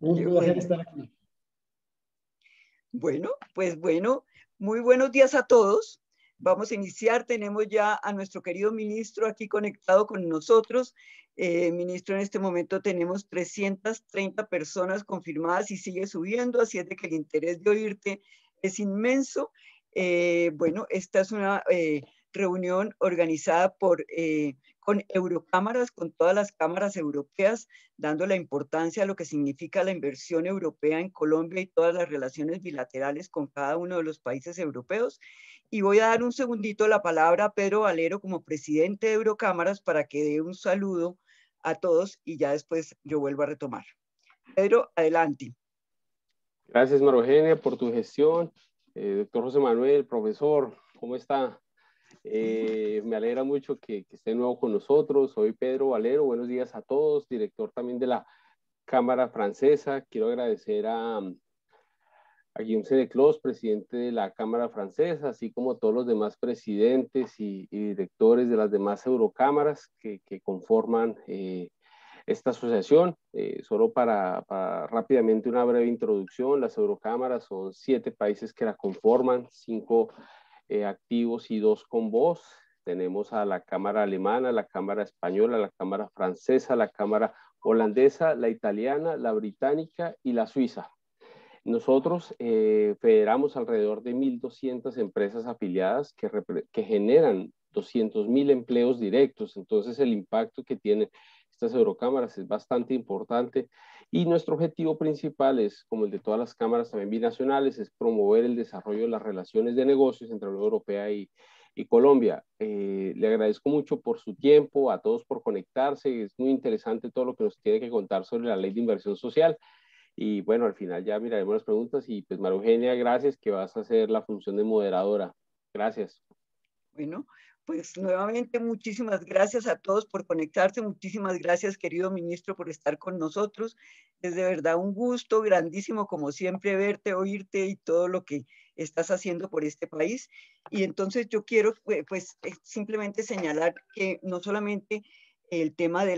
Un Qué placer bueno. estar aquí. Bueno, pues bueno, muy buenos días a todos. Vamos a iniciar. Tenemos ya a nuestro querido ministro aquí conectado con nosotros. Ministro, en este momento tenemos 330 personas confirmadas y sigue subiendo, así es de que el interés de oírte es inmenso. Bueno, esta es una reunión organizada con Eurocámaras, con todas las cámaras europeas, dando la importancia a lo que significa la inversión europea en Colombia y todas las relaciones bilaterales con cada uno de los países europeos. Y voy a dar un segundito la palabra a Pedro Valero como presidente de Eurocámaras para que dé un saludo a todos y ya después yo vuelvo a retomar. Pedro, adelante. Gracias, María Eugenia, por tu gestión. Doctor José Manuel, profesor, ¿cómo está? Me alegra mucho que esté de nuevo con nosotros. Soy Pedro Valero. Buenos días a todos, director también de la Cámara Francesa. Quiero agradecer a Guillaume Sénéclos, presidente de la Cámara Francesa, así como todos los demás presidentes y directores de las demás eurocámaras que conforman esta asociación. Solo para rápidamente una breve introducción, las eurocámaras son 7 países que la conforman, 5 activos y 2 con voz. Tenemos a la Cámara Alemana, la Cámara Española, la Cámara Francesa, la Cámara Holandesa, la Italiana, la Británica y la Suiza. Nosotros federamos alrededor de 1.200 empresas afiliadas que generan 200.000 empleos directos. Entonces el impacto que tienen estas eurocámaras es bastante importante y nuestro objetivo principal es, como el de todas las cámaras también binacionales, es promover el desarrollo de las relaciones de negocios entre la Unión Europea y Colombia. Le agradezco mucho por su tiempo, a todos por conectarse. Es muy interesante todo lo que nos tiene que contar sobre la ley de inversión social. Y bueno, al final ya miraremos las preguntas y pues María Eugenia, gracias que vas a hacer la función de moderadora. Gracias. Bueno, pues nuevamente muchísimas gracias a todos por conectarse. Muchísimas gracias, querido ministro, por estar con nosotros. Es de verdad un gusto grandísimo, como siempre, verte, oírte y todo lo que estás haciendo por este país. Y entonces yo quiero simplemente señalar que no solamente el tema de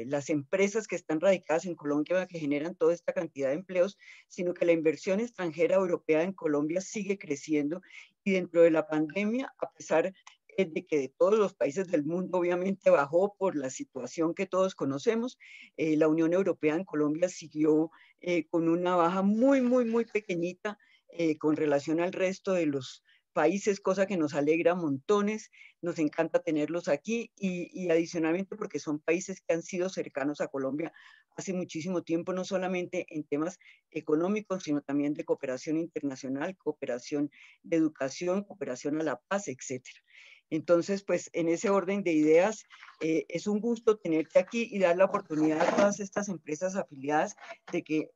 las empresas que están radicadas en Colombia, que generan toda esta cantidad de empleos, sino que la inversión extranjera europea en Colombia sigue creciendo. Y dentro de la pandemia, a pesar de que de todos los países del mundo obviamente bajó por la situación que todos conocemos, la Unión Europea en Colombia siguió con una baja muy, muy, muy pequeñita con relación al resto de los países, cosa que nos alegra montones, nos encanta tenerlos aquí y adicionalmente porque son países que han sido cercanos a Colombia hace muchísimo tiempo, no solamente en temas económicos, sino también de cooperación internacional, cooperación de educación, cooperación a la paz, etcétera. Entonces, pues en ese orden de ideas, es un gusto tenerte aquí y dar la oportunidad a todas estas empresas afiliadas de que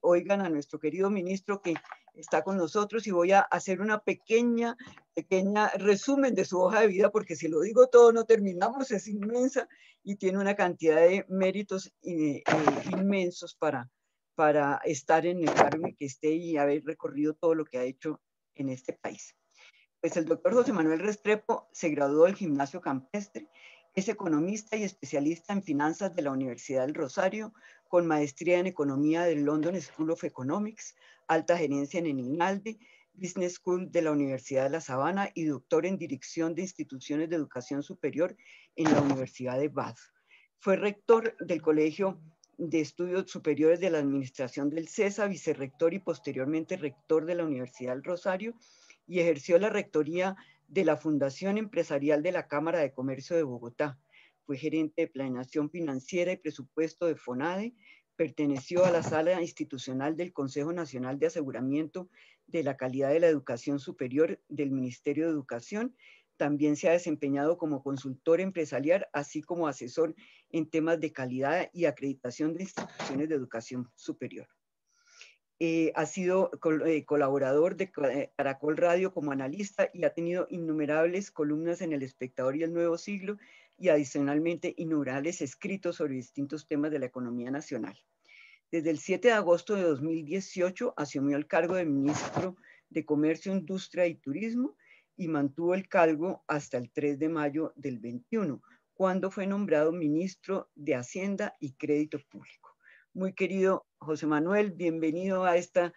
oigan a nuestro querido ministro que está con nosotros y voy a hacer una pequeña resumen de su hoja de vida porque si lo digo todo no terminamos, es inmensa y tiene una cantidad de méritos inmensos para estar en el cargo en que esté y haber recorrido todo lo que ha hecho en este país. Pues el doctor José Manuel Restrepo se graduó del Gimnasio Campestre, es economista y especialista en finanzas de la Universidad del Rosario, con maestría en economía del London School of Economics, alta gerencia en el INALDE, Business School de la Universidad de La Sabana y doctor en dirección de instituciones de educación superior en la Universidad de Bath. Fue rector del Colegio de Estudios Superiores de la Administración del CESA, vicerrector y posteriormente rector de la Universidad del Rosario, y ejerció la rectoría de la Fundación Empresarial de la Cámara de Comercio de Bogotá. Fue gerente de planeación financiera y presupuesto de FONADE, perteneció a la sala institucional del Consejo Nacional de Aseguramiento de la Calidad de la Educación Superior del Ministerio de Educación. También se ha desempeñado como consultor empresarial, así como asesor en temas de calidad y acreditación de instituciones de educación superior. Ha sido colaborador de Caracol Radio como analista y ha tenido innumerables columnas en El Espectador y El Nuevo Siglo y adicionalmente innumerables escritos sobre distintos temas de la economía nacional. Desde el 7 de agosto de 2018 asumió el cargo de ministro de Comercio, Industria y Turismo y mantuvo el cargo hasta el 3 de mayo del 21, cuando fue nombrado ministro de Hacienda y Crédito Público. Muy querido José Manuel, bienvenido a esta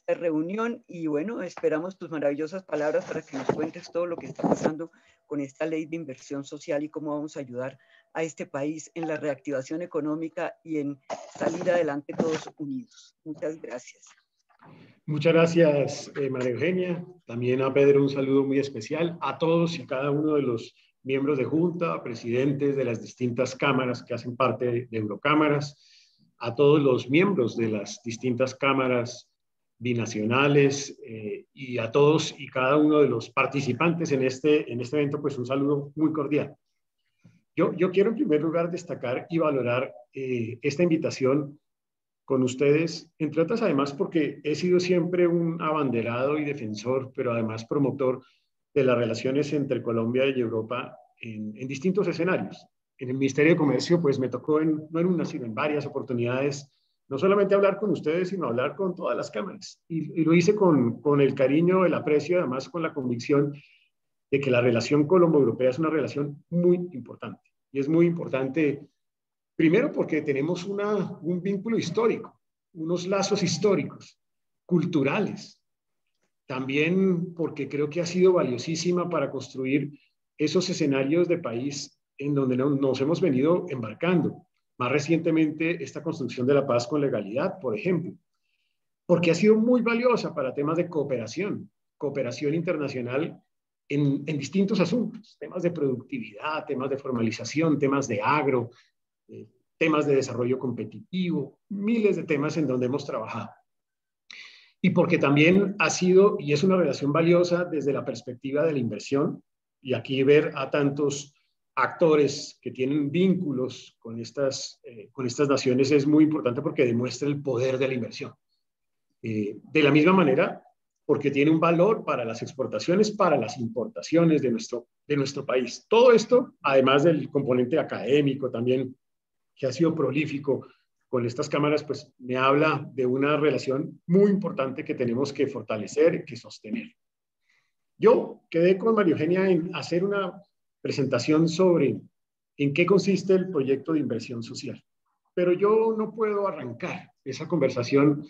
reunión y bueno, esperamos tus maravillosas palabras para que nos cuentes todo lo que está pasando con esta ley de inversión social y cómo vamos a ayudar a este país en la reactivación económica y en salir adelante todos unidos. Muchas gracias. Muchas gracias, María Eugenia. También a Pedro un saludo muy especial, a todos y cada uno de los miembros de Junta, presidentes de las distintas cámaras que hacen parte de Eurocámaras, a todos los miembros de las distintas cámaras binacionales y a todos y cada uno de los participantes en este evento, pues un saludo muy cordial. Yo quiero en primer lugar destacar y valorar esta invitación con ustedes, entre otras además porque he sido siempre un abanderado y defensor, pero además promotor de las relaciones entre Colombia y Europa en distintos escenarios. En el Ministerio de Comercio, pues me tocó no en una, sino en varias oportunidades, no solamente hablar con ustedes, sino hablar con todas las cámaras. Y lo hice con el cariño, el aprecio, además con la convicción de que la relación colombo-europea es una relación muy importante. Y es muy importante primero porque tenemos un vínculo histórico, unos lazos históricos, culturales. También porque creo que ha sido valiosísima para construir esos escenarios de país en donde nos hemos venido embarcando. Más recientemente, esta construcción de la paz con legalidad, por ejemplo. Porque ha sido muy valiosa para temas de cooperación internacional en distintos asuntos, temas de productividad, temas de formalización, temas de agro, temas de desarrollo competitivo, miles de temas en donde hemos trabajado. Y porque también ha sido y es una relación valiosa desde la perspectiva de la inversión, y aquí ver a tantos actores que tienen vínculos con estas naciones es muy importante porque demuestra el poder de la inversión. De la misma manera, porque tiene un valor para las exportaciones, para las importaciones de nuestro país. Todo esto, además del componente académico también, que ha sido prolífico con estas cámaras, pues me habla de una relación muy importante que tenemos que fortalecer, que sostener. Yo quedé con María Eugenia en hacer una presentación sobre en qué consiste el proyecto de inversión social, pero yo no puedo arrancar esa conversación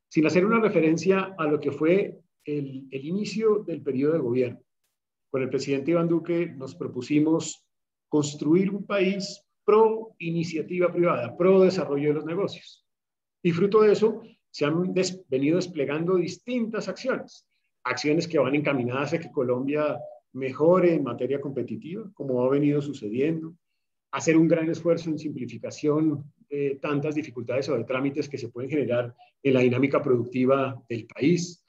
sin hacer una referencia a lo que fue el inicio del periodo de gobierno. Con el presidente Iván Duque nos propusimos construir un país pro iniciativa privada, pro desarrollo de los negocios. Y fruto de eso se han venido desplegando distintas acciones. Acciones que van encaminadas a que Colombia mejore en materia competitiva, como ha venido sucediendo. Hacer un gran esfuerzo en simplificación de tantas dificultades o de trámites que se pueden generar en la dinámica productiva del país.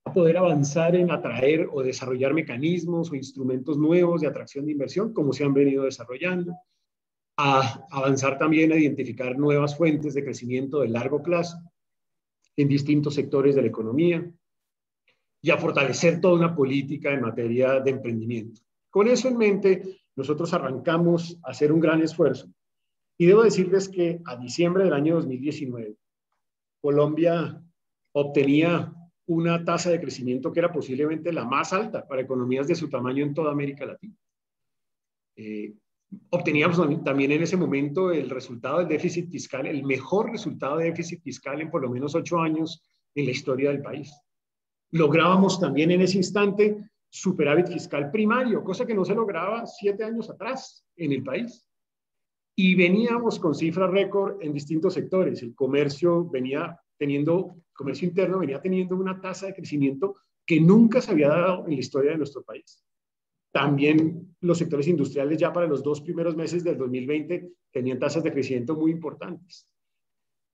A poder avanzar en atraer o desarrollar mecanismos o instrumentos nuevos de atracción de inversión, como se han venido desarrollando. A avanzar también a identificar nuevas fuentes de crecimiento de largo plazo en distintos sectores de la economía y a fortalecer toda una política en materia de emprendimiento. Con eso en mente, nosotros arrancamos a hacer un gran esfuerzo. Y debo decirles que a diciembre del año 2019, Colombia obtenía una tasa de crecimiento que era posiblemente la más alta para economías de su tamaño en toda América Latina. Obteníamos también en ese momento el resultado del déficit fiscal, el mejor resultado de déficit fiscal en por lo menos 8 años en la historia del país. Lográbamos también en ese instante superávit fiscal primario, cosa que no se lograba 7 años atrás en el país. Y veníamos con cifras récord en distintos sectores. El comercio interno venía teniendo una tasa de crecimiento que nunca se había dado en la historia de nuestro país. También los sectores industriales ya para los 2 primeros meses del 2020 tenían tasas de crecimiento muy importantes.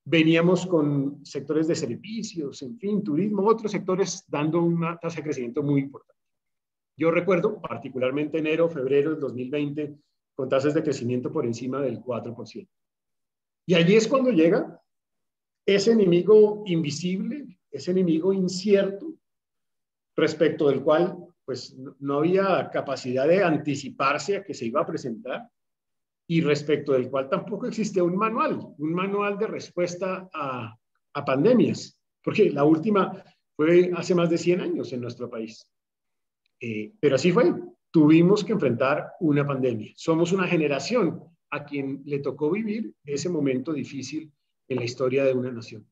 Veníamos con sectores de servicios, en fin, turismo, otros sectores dando una tasa de crecimiento muy importante. Yo recuerdo particularmente enero, febrero del 2020 con tasas de crecimiento por encima del 4%. Y allí es cuando llega ese enemigo invisible, ese enemigo incierto, respecto del cual pues no había capacidad de anticiparse a que se iba a presentar y respecto del cual tampoco existe un manual de respuesta a pandemias, porque la última fue hace más de 100 años en nuestro país. Pero así fue, tuvimos que enfrentar una pandemia. Somos una generación a quien le tocó vivir ese momento difícil en la historia de una nación.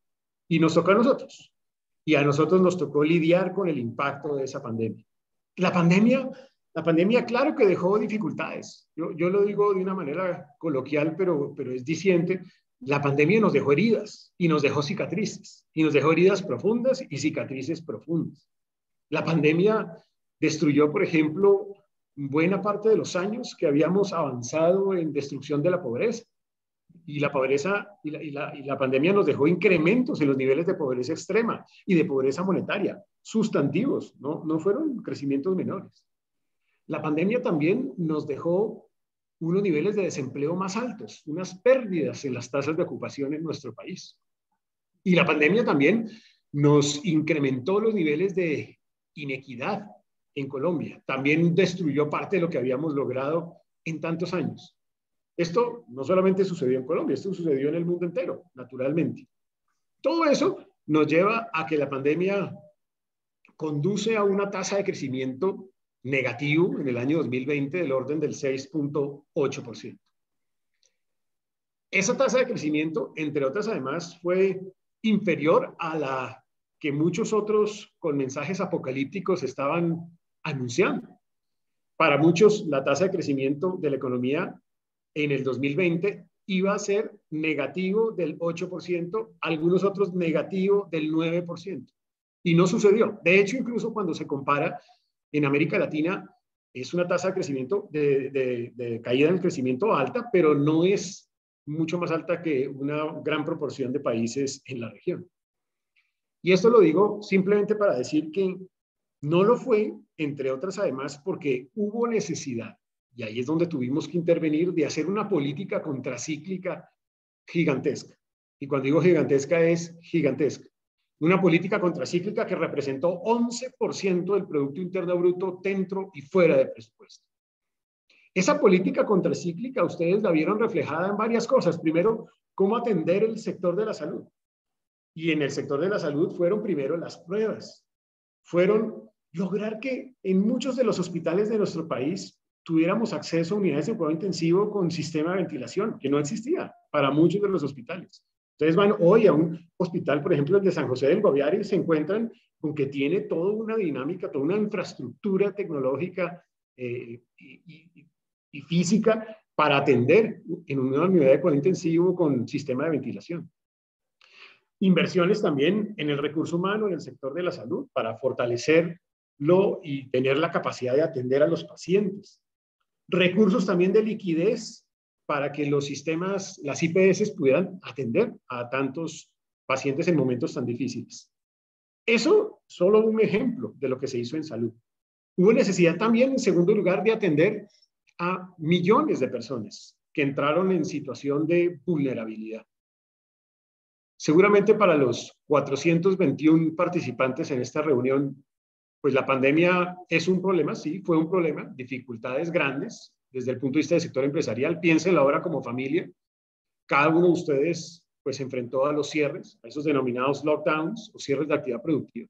Y nos tocó a nosotros. Y a nosotros nos tocó lidiar con el impacto de esa pandemia. La pandemia, claro que dejó dificultades. Yo lo digo de una manera coloquial, pero es diciente. La pandemia nos dejó heridas y nos dejó cicatrices. Y nos dejó heridas profundas y cicatrices profundas. La pandemia destruyó, por ejemplo, buena parte de los años que habíamos avanzado en destrucción de la pobreza. Y la pobreza y la pandemia nos dejó incrementos en los niveles de pobreza extrema y de pobreza monetaria, sustantivos, no fueron crecimientos menores. La pandemia también nos dejó unos niveles de desempleo más altos, unas pérdidas en las tasas de ocupación en nuestro país. Y la pandemia también nos incrementó los niveles de inequidad en Colombia. También destruyó parte de lo que habíamos logrado en tantos años. Esto no solamente sucedió en Colombia, esto sucedió en el mundo entero, naturalmente. Todo eso nos lleva a que la pandemia conduce a una tasa de crecimiento negativo en el año 2020 del orden del 6.8%. Esa tasa de crecimiento, entre otras además, fue inferior a la que muchos otros con mensajes apocalípticos estaban anunciando. Para muchos, la tasa de crecimiento de la economía en el 2020 iba a ser negativo del 8%, algunos otros negativo del 9%. Y no sucedió. De hecho, incluso cuando se compara en América Latina, es una tasa de crecimiento, de caída del crecimiento alta, pero no es mucho más alta que una gran proporción de países en la región. Y esto lo digo simplemente para decir que no lo fue, entre otras además, porque hubo necesidad, y ahí es donde tuvimos que intervenir, de hacer una política contracíclica gigantesca. Y cuando digo gigantesca, es gigantesca. Una política contracíclica que representó 11% del Producto Interno Bruto dentro y fuera de presupuesto. Esa política contracíclica ustedes la vieron reflejada en varias cosas. Primero, cómo atender el sector de la salud. Y en el sector de la salud fueron primero las pruebas. Fueron lograr que en muchos de los hospitales de nuestro país tuviéramos acceso a unidades de cuidado intensivo con sistema de ventilación, que no existía para muchos de los hospitales. Ustedes van hoy a un hospital, por ejemplo, el de San José del Guaviare, y se encuentran con que tiene toda una dinámica, toda una infraestructura tecnológica y física para atender en una unidad de cuidado intensivo con sistema de ventilación. Inversiones también en el recurso humano, en el sector de la salud, para fortalecerlo y tener la capacidad de atender a los pacientes. Recursos también de liquidez para que los sistemas, las IPS, pudieran atender a tantos pacientes en momentos tan difíciles. Eso solo un ejemplo de lo que se hizo en salud. Hubo necesidad también, en segundo lugar, de atender a millones de personas que entraron en situación de vulnerabilidad. Seguramente para los 421 participantes en esta reunión, pues la pandemia es un problema, sí, fue un problema, dificultades grandes desde el punto de vista del sector empresarial. Piénsenlo ahora como familia. Cada uno de ustedes pues se enfrentó a los cierres, a esos denominados lockdowns o cierres de actividad productiva.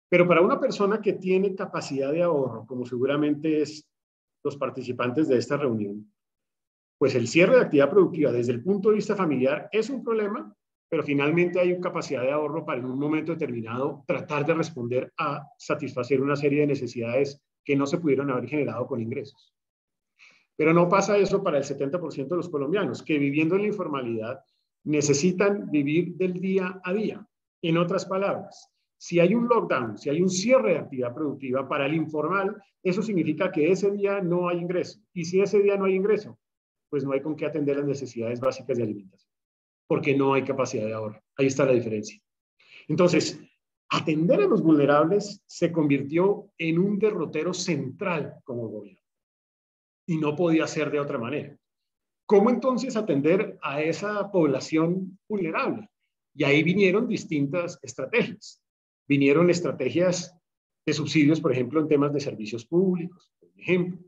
Pero para una persona que tiene capacidad de ahorro, como seguramente es los participantes de esta reunión, pues el cierre de actividad productiva desde el punto de vista familiar es un problema, pero finalmente hay una capacidad de ahorro para en un momento determinado tratar de responder a satisfacer una serie de necesidades que no se pudieron haber generado con ingresos. Pero no pasa eso para el 70% de los colombianos, que viviendo en la informalidad necesitan vivir del día a día. En otras palabras, si hay un lockdown, si hay un cierre de actividad productiva para el informal, eso significa que ese día no hay ingreso. Y si ese día no hay ingreso, pues no hay con qué atender las necesidades básicas de alimentación, porque no hay capacidad de ahorro. Ahí está la diferencia. Entonces, atender a los vulnerables se convirtió en un derrotero central como gobierno. Y no podía ser de otra manera. ¿Cómo entonces atender a esa población vulnerable? Y ahí vinieron distintas estrategias. Vinieron estrategias de subsidios, por ejemplo, en temas de servicios públicos, por ejemplo.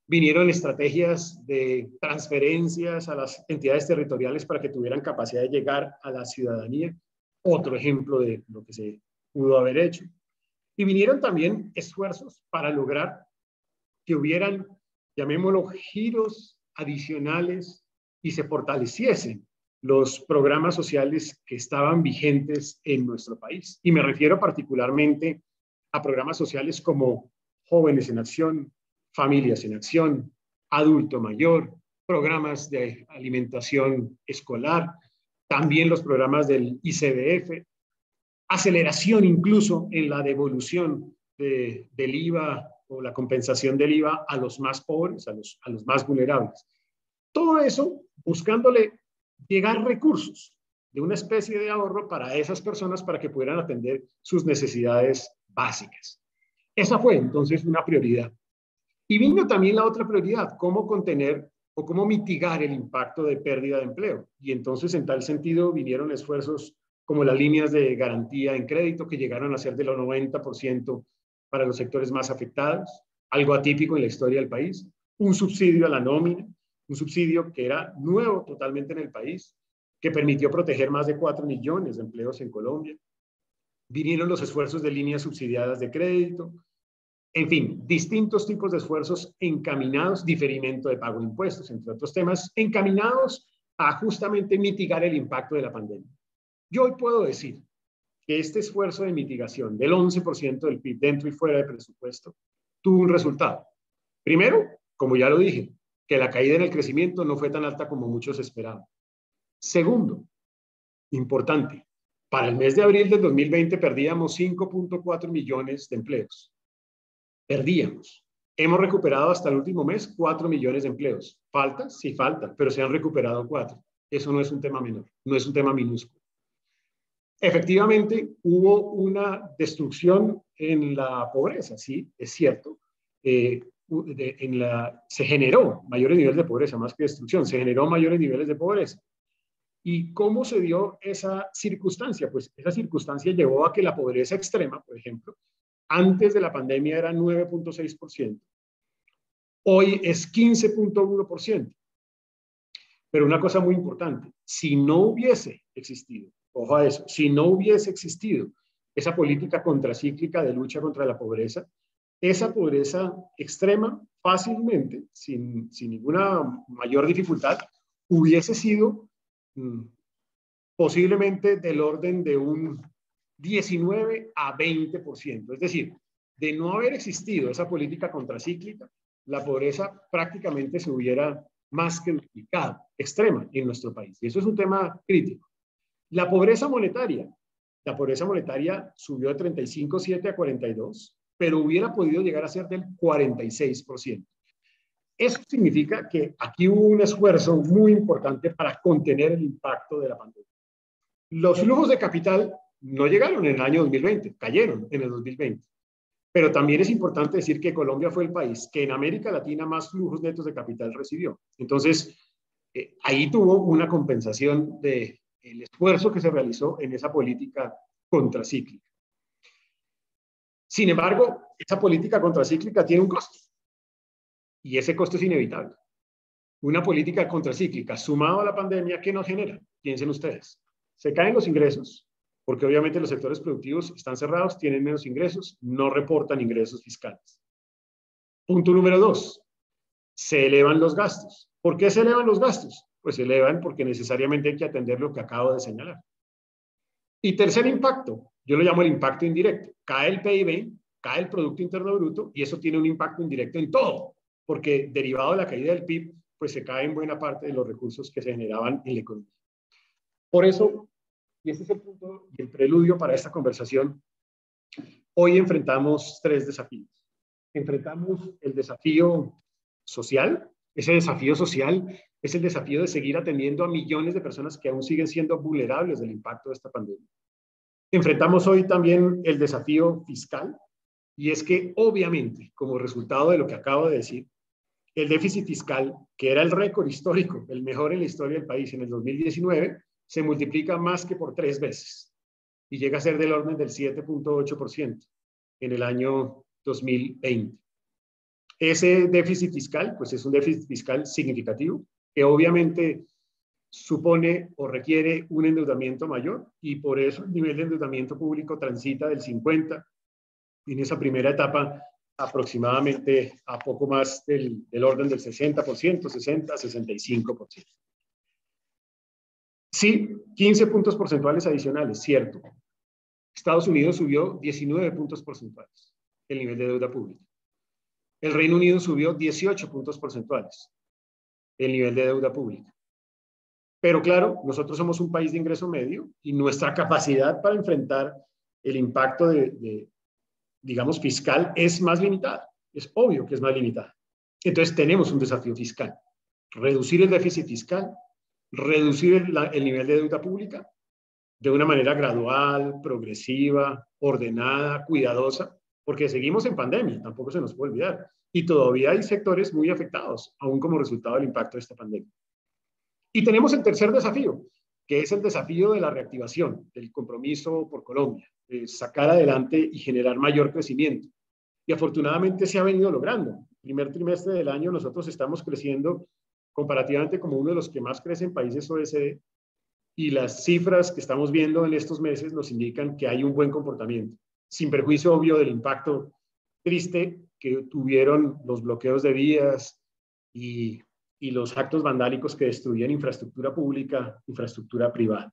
Vinieron estrategias de transferencias a las entidades territoriales para que tuvieran capacidad de llegar a la ciudadanía. Otro ejemplo de lo que se pudo haber hecho. Y vinieron también esfuerzos para lograr que hubieran, llamémoslo, giros adicionales y se fortaleciesen los programas sociales que estaban vigentes en nuestro país. Y me refiero particularmente a programas sociales como Jóvenes en Acción, Familias en Acción, Adulto Mayor, programas de alimentación escolar, también los programas del ICBF, aceleración incluso en la devolución del IVA o la compensación del IVA a los más pobres, a los más vulnerables. Todo eso buscándole llegar recursos de una especie de ahorro para esas personas para que pudieran atender sus necesidades básicas. Esa fue entonces una prioridad. Y vino también la otra prioridad, cómo contener o cómo mitigar el impacto de pérdida de empleo. Y entonces en tal sentido vinieron esfuerzos como las líneas de garantía en crédito que llegaron a ser de los 90% para los sectores más afectados, algo atípico en la historia del país, un subsidio a la nómina, un subsidio que era nuevo totalmente en el país, que permitió proteger más de 4 millones de empleos en Colombia. Vinieron los esfuerzos de líneas subsidiadas de crédito, en fin, distintos tipos de esfuerzos encaminados, diferimiento de pago de impuestos, entre otros temas, encaminados a justamente mitigar el impacto de la pandemia. Yo hoy puedo decir que este esfuerzo de mitigación del 11% del PIB dentro y fuera de presupuesto tuvo un resultado. Primero, como ya lo dije, que la caída en el crecimiento no fue tan alta como muchos esperaban. Segundo, importante, para el mes de abril del 2020 perdíamos 5.4 millones de empleos. Perdíamos. Hemos recuperado hasta el último mes 4 millones de empleos. ¿Falta? Sí, falta, pero se han recuperado 4. Eso no es un tema menor, no es un tema minúsculo. Efectivamente, hubo una destrucción en la pobreza, sí, es cierto. Se generó mayores niveles de pobreza, más que destrucción, se generó mayores niveles de pobreza. ¿Y cómo se dio esa circunstancia? Pues esa circunstancia llevó a que la pobreza extrema, por ejemplo, antes de la pandemia era 9.6%, hoy es 15.1%. Pero una cosa muy importante, si no hubiese existido, ojo a eso, si no hubiese existido esa política contracíclica de lucha contra la pobreza, esa pobreza extrema fácilmente, sin ninguna mayor dificultad, hubiese sido posiblemente del orden de un 19 a 20%. Es decir, de no haber existido esa política contracíclica, la pobreza prácticamente se hubiera más que duplicado, extrema en nuestro país. Y eso es un tema crítico. La pobreza monetaria subió de 35.7 a 42, pero hubiera podido llegar a ser del 46%. Eso significa que aquí hubo un esfuerzo muy importante para contener el impacto de la pandemia. Los flujos de capital no llegaron en el año 2020, cayeron en el 2020. Pero también es importante decir que Colombia fue el país que en América Latina más flujos netos de capital recibió. Entonces, ahí tuvo una compensación del esfuerzo que se realizó en esa política contracíclica. Sin embargo, esa política contracíclica tiene un costo. Y ese costo es inevitable. Una política contracíclica sumado a la pandemia, ¿qué nos genera? Piensen ustedes. Se caen los ingresos, porque obviamente los sectores productivos están cerrados, tienen menos ingresos, no reportan ingresos fiscales. Punto número 2, se elevan los gastos. ¿Por qué se elevan los gastos? Pues se elevan porque necesariamente hay que atender lo que acabo de señalar. Y tercer impacto, yo lo llamo el impacto indirecto. Cae el PIB, cae el Producto Interno Bruto y eso tiene un impacto indirecto en todo, porque derivado de la caída del PIB, pues se cae en buena parte de los recursos que se generaban en la economía. Por eso, y este es el punto y el preludio para esta conversación, hoy enfrentamos 3 desafíos. Enfrentamos el desafío social. Ese desafío social es el desafío de seguir atendiendo a millones de personas que aún siguen siendo vulnerables del impacto de esta pandemia. Enfrentamos hoy también el desafío fiscal, y es que obviamente, como resultado de lo que acabo de decir, el déficit fiscal, que era el récord histórico, el mejor en la historia del país en el 2019, se multiplica más que por 3 veces y llega a ser del orden del 7.8% en el año 2020. Ese déficit fiscal, pues es un déficit fiscal significativo que obviamente supone o requiere un endeudamiento mayor y por eso el nivel de endeudamiento público transita del 50 en esa primera etapa aproximadamente a poco más del orden del 60%, 60 a 65%. Sí, 15 puntos porcentuales adicionales, cierto. Estados Unidos subió 19 puntos porcentuales el nivel de deuda pública. El Reino Unido subió 18 puntos porcentuales el nivel de deuda pública. Pero claro, nosotros somos un país de ingreso medio y nuestra capacidad para enfrentar el impacto digamos, fiscal es más limitada. Es obvio que es más limitada. Entonces tenemos un desafío fiscal. Reducir el déficit fiscal, reducir el nivel de deuda pública de una manera gradual, progresiva, ordenada, cuidadosa, porque seguimos en pandemia, tampoco se nos puede olvidar. Y todavía hay sectores muy afectados, aún como resultado del impacto de esta pandemia. Y tenemos el tercer desafío, que es el desafío de la reactivación, del compromiso por Colombia, de sacar adelante y generar mayor crecimiento. Y afortunadamente se ha venido logrando. El primer trimestre del año nosotros estamos creciendo comparativamente como uno de los que más crecen países OECD, y las cifras que estamos viendo en estos meses nos indican que hay un buen comportamiento, sin perjuicio obvio del impacto triste que tuvieron los bloqueos de vías y los actos vandálicos que destruían infraestructura pública, infraestructura privada.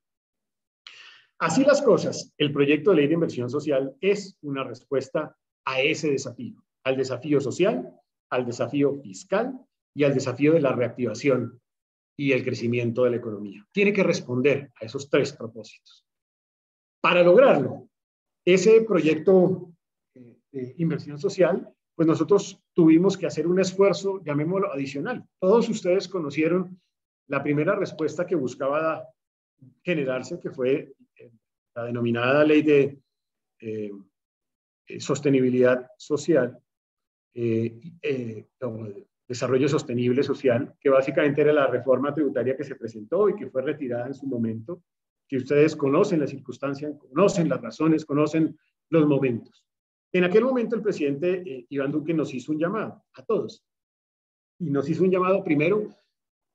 Así las cosas, el proyecto de ley de inversión social es una respuesta a ese desafío, al desafío social, al desafío fiscal y al desafío de la reactivación y el crecimiento de la economía. Tiene que responder a esos tres propósitos. Para lograrlo, ese proyecto de inversión social, pues nosotros tuvimos que hacer un esfuerzo, llamémoslo adicional. Todos ustedes conocieron la primera respuesta que buscaba generarse, que fue la denominada ley de sostenibilidad social, desarrollo sostenible social, que básicamente era la reforma tributaria que se presentó y que fue retirada en su momento, que ustedes conocen las circunstancias, conocen las razones, conocen los momentos. En aquel momento el presidente Iván Duque nos hizo un llamado a todos, y nos hizo un llamado primero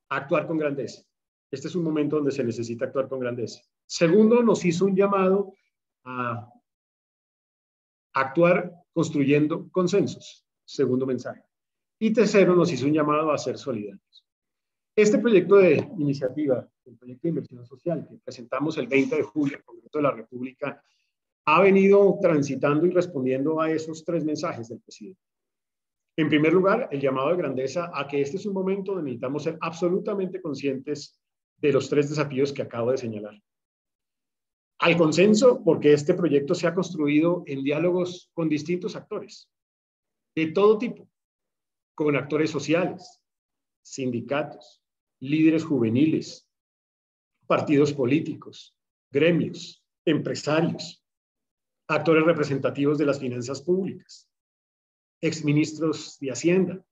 a actuar con grandeza. Este es un momento donde se necesita actuar con grandeza. Segundo, nos hizo un llamado a actuar construyendo consensos. Segundo mensaje. Y tercero, nos hizo un llamado a ser solidarios. Este proyecto de iniciativa, el proyecto de inversión social que presentamos el 20 de julio al Congreso de la República, ha venido transitando y respondiendo a esos tres mensajes del presidente. En primer lugar, el llamado de grandeza a que este es un momento donde necesitamos ser absolutamente conscientes de los tres desafíos que acabo de señalar. Al consenso, porque este proyecto se ha construido en diálogos con distintos actores, de todo tipo, con actores sociales, sindicatos, líderes juveniles, partidos políticos, gremios, empresarios, actores representativos de las finanzas públicas, exministros de Hacienda,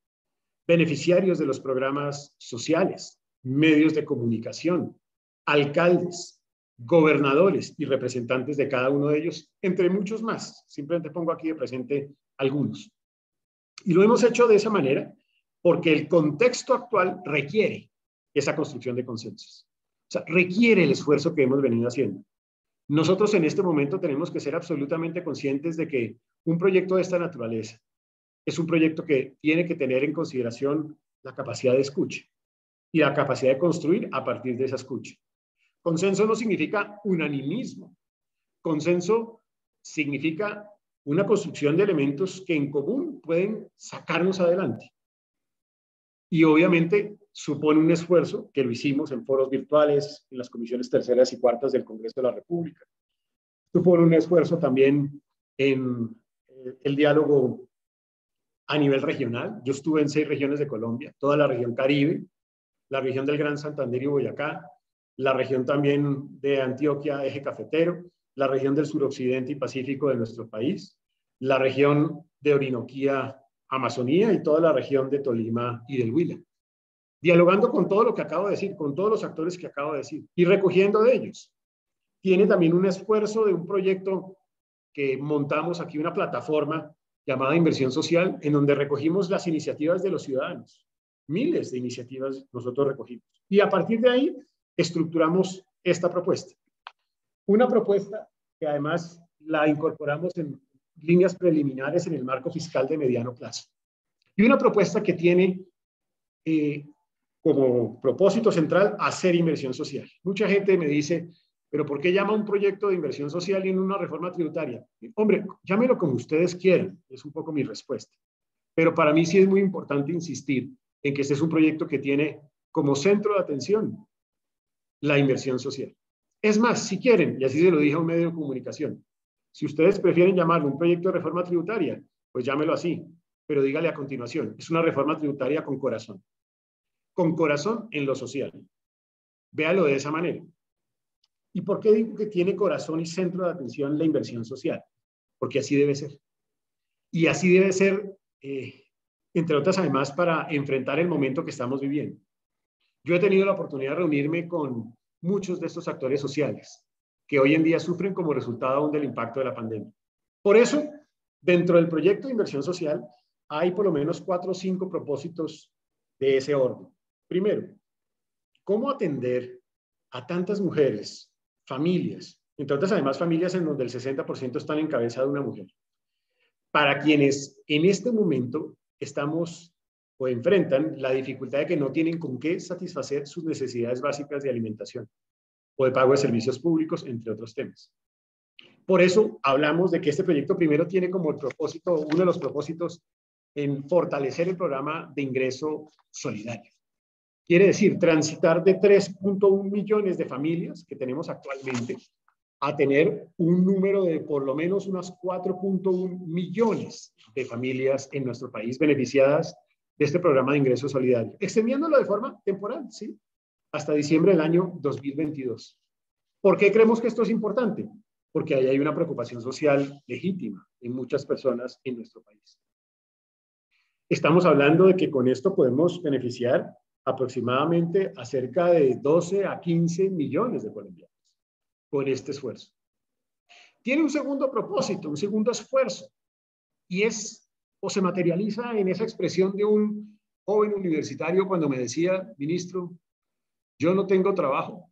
beneficiarios de los programas sociales, medios de comunicación, alcaldes, gobernadores y representantes de cada uno de ellos, entre muchos más. Simplemente pongo aquí de presente algunos. Y lo hemos hecho de esa manera porque el contexto actual requiere esa construcción de consensos. O sea, requiere el esfuerzo que hemos venido haciendo. Nosotros en este momento tenemos que ser absolutamente conscientes de que un proyecto de esta naturaleza es un proyecto que tiene que tener en consideración la capacidad de escucha y la capacidad de construir a partir de esa escucha. Consenso no significa unanimismo. Consenso significa una construcción de elementos que en común pueden sacarnos adelante. Y obviamente supone un esfuerzo que lo hicimos en foros virtuales, en las comisiones terceras y cuartas del Congreso de la República. Supone un esfuerzo también en el diálogo a nivel regional. Yo estuve en 6 regiones de Colombia, toda la región Caribe, la región del Gran Santander y Boyacá, la región también de Antioquia, eje cafetero, la región del suroccidente y pacífico de nuestro país, la región de Orinoquía, Amazonía y toda la región de Tolima y del Huila. Dialogando con todo lo que acabo de decir, con todos los actores que acabo de decir y recogiendo de ellos. Tiene también un esfuerzo de un proyecto que montamos aquí, una plataforma llamada Inversión Social, en donde recogimos las iniciativas de los ciudadanos. Miles de iniciativas nosotros recogimos. Y a partir de ahí estructuramos esta propuesta. Una propuesta que además la incorporamos en líneas preliminares en el marco fiscal de mediano plazo. Y una propuesta que tiene como propósito central hacer inversión social. Mucha gente me dice, pero ¿por qué llama un proyecto de inversión social y no una reforma tributaria? Hombre, llámelo como ustedes quieran, es un poco mi respuesta. Pero para mí sí es muy importante insistir en que este es un proyecto que tiene como centro de atención la inversión social. Es más, si quieren, y así se lo dije a un medio de comunicación, si ustedes prefieren llamarlo un proyecto de reforma tributaria, pues llámelo así, pero dígale a continuación, es una reforma tributaria con corazón en lo social. Véalo de esa manera. ¿Y por qué digo que tiene corazón y centro de atención la inversión social? Porque así debe ser. Y así debe ser, entre otras, además, para enfrentar el momento que estamos viviendo. Yo he tenido la oportunidad de reunirme con muchos de estos actores sociales que hoy en día sufren como resultado aún del impacto de la pandemia. Por eso, dentro del proyecto de inversión social, hay por lo menos 4 o 5 propósitos de ese orden. Primero, ¿cómo atender a tantas mujeres, familias, entre otras además familias en donde el 60% están en cabeza de una mujer, para quienes en este momento estamos o enfrentan la dificultad de que no tienen con qué satisfacer sus necesidades básicas de alimentación o de pago de servicios públicos, entre otros temas? Por eso hablamos de que este proyecto primero tiene como el propósito, uno de los propósitos, en fortalecer el programa de ingreso solidario. Quiere decir, transitar de 3.1 millones de familias que tenemos actualmente a tener un número de por lo menos unas 4.1 millones de familias en nuestro país beneficiadas de este programa de ingreso solidario, extendiéndolo de forma temporal, ¿sí? Hasta diciembre del año 2022. ¿Por qué creemos que esto es importante? Porque ahí hay una preocupación social legítima en muchas personas en nuestro país. Estamos hablando de que con esto podemos beneficiar aproximadamente a cerca de 12 a 15 millones de colombianos con este esfuerzo. Tiene un segundo propósito, un segundo esfuerzo, y es o se materializa en esa expresión de un joven universitario cuando me decía, ministro, yo no tengo trabajo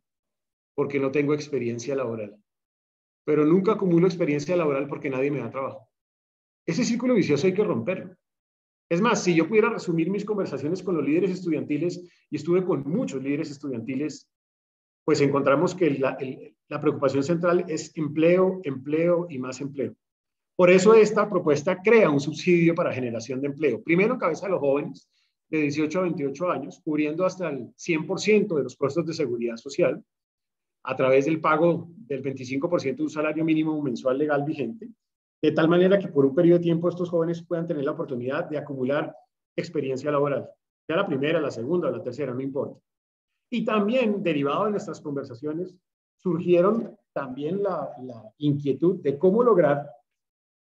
porque no tengo experiencia laboral, pero nunca acumulo experiencia laboral porque nadie me da trabajo. Ese círculo vicioso hay que romperlo. Es más, si yo pudiera resumir mis conversaciones con los líderes estudiantiles, y estuve con muchos líderes estudiantiles, pues encontramos que la preocupación central es empleo, empleo y más empleo. Por eso esta propuesta crea un subsidio para generación de empleo. Primero en cabeza de los jóvenes de 18 a 28 años, cubriendo hasta el 100% de los costos de seguridad social a través del pago del 25% de un salario mínimo mensual legal vigente, de tal manera que por un periodo de tiempo estos jóvenes puedan tener la oportunidad de acumular experiencia laboral, sea la primera, la segunda o la tercera, no importa. Y también, derivado de nuestras conversaciones, surgieron también la inquietud de cómo lograr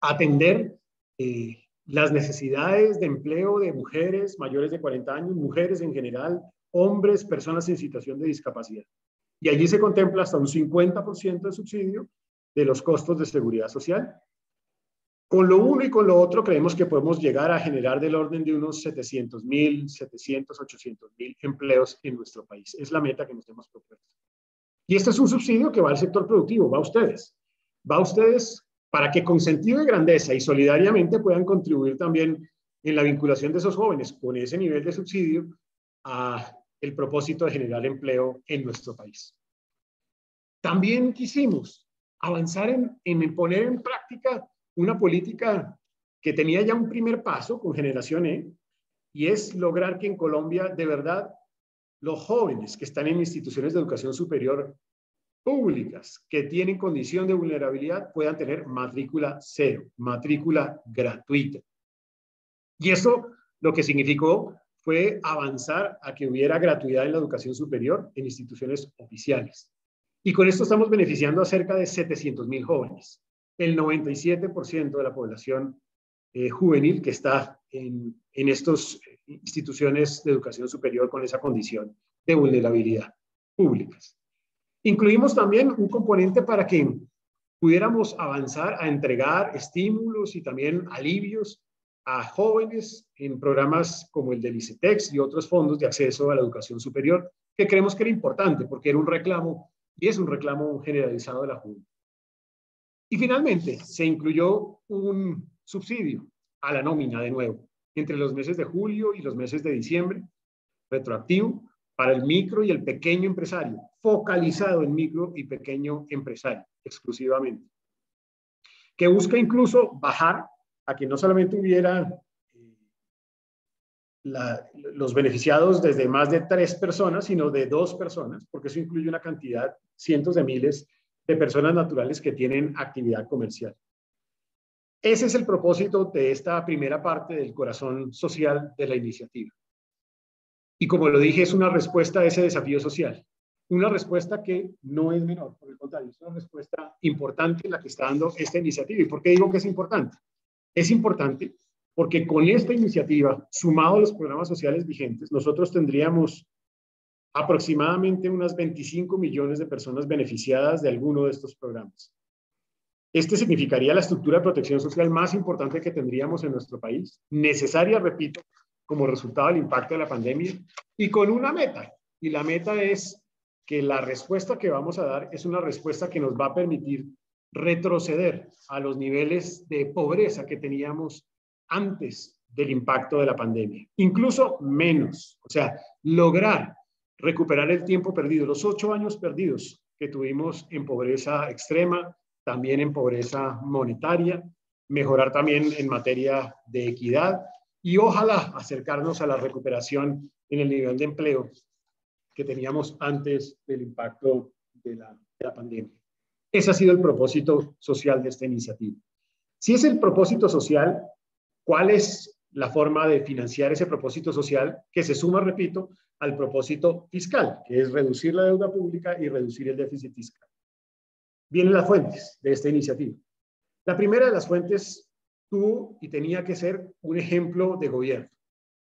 atender las necesidades de empleo de mujeres mayores de 40 años, mujeres en general, hombres, personas en situación de discapacidad. Y allí se contempla hasta un 50% de subsidio de los costos de seguridad social. Con lo uno y con lo otro creemos que podemos llegar a generar del orden de unos 700.000, 700, 800.000 empleos en nuestro país. Es la meta que nos hemos propuesto. Y este es un subsidio que va al sector productivo, va a ustedes. Va a ustedes para que con sentido de grandeza y solidariamente puedan contribuir también en la vinculación de esos jóvenes con ese nivel de subsidio a el propósito de generar empleo en nuestro país. También quisimos avanzar en poner en práctica una política que tenía ya un primer paso con Generación E, y es lograr que en Colombia, de verdad, los jóvenes que están en instituciones de educación superior públicas que tienen condición de vulnerabilidad puedan tener matrícula cero, matrícula gratuita. Y eso lo que significó fue avanzar a que hubiera gratuidad en la educación superior en instituciones oficiales. Y con esto estamos beneficiando a cerca de 700.000 jóvenes, el 97% de la población juvenil que está en estas instituciones de educación superior con esa condición de vulnerabilidad públicas. Incluimos también un componente para que pudiéramos avanzar a entregar estímulos y también alivios a jóvenes en programas como el del ICETEX y otros fondos de acceso a la educación superior, que creemos que era importante porque era un reclamo y es un reclamo generalizado de la juventud. Y finalmente se incluyó un subsidio a la nómina de nuevo entre los meses de julio y los meses de diciembre retroactivo para el micro y el pequeño empresario, focalizado en micro y pequeño empresario exclusivamente, que busca incluso bajar a que no solamente hubiera los beneficiados desde más de 3 personas, sino de 2 personas, porque eso incluye una cantidad, cientos de miles de personas naturales que tienen actividad comercial. Ese es el propósito de esta primera parte del corazón social de la iniciativa. Y como lo dije, es una respuesta a ese desafío social. Una respuesta que no es menor, por el contrario, es una respuesta importante la que está dando esta iniciativa. ¿Y por qué digo que es importante? Es importante porque con esta iniciativa, sumado a los programas sociales vigentes, nosotros tendríamos aproximadamente unas 25 millones de personas beneficiadas de alguno de estos programas. Este significaría la estructura de protección social más importante que tendríamos en nuestro país, necesaria, repito, como resultado del impacto de la pandemia, y con una meta. Y la meta es que la respuesta que vamos a dar es una respuesta que nos va a permitir retroceder a los niveles de pobreza que teníamos antes del impacto de la pandemia, incluso menos, o sea, lograr recuperar el tiempo perdido, los 8 años perdidos que tuvimos en pobreza extrema, también en pobreza monetaria, mejorar también en materia de equidad y ojalá acercarnos a la recuperación en el nivel de empleo que teníamos antes del impacto de la pandemia. Ese ha sido el propósito social de esta iniciativa. Si es el propósito social, ¿cuál es la forma de financiar ese propósito social que se suma, repito, al propósito fiscal, que es reducir la deuda pública y reducir el déficit fiscal? Vienen las fuentes de esta iniciativa. La primera de las fuentes tuvo y tenía que ser un ejemplo de gobierno.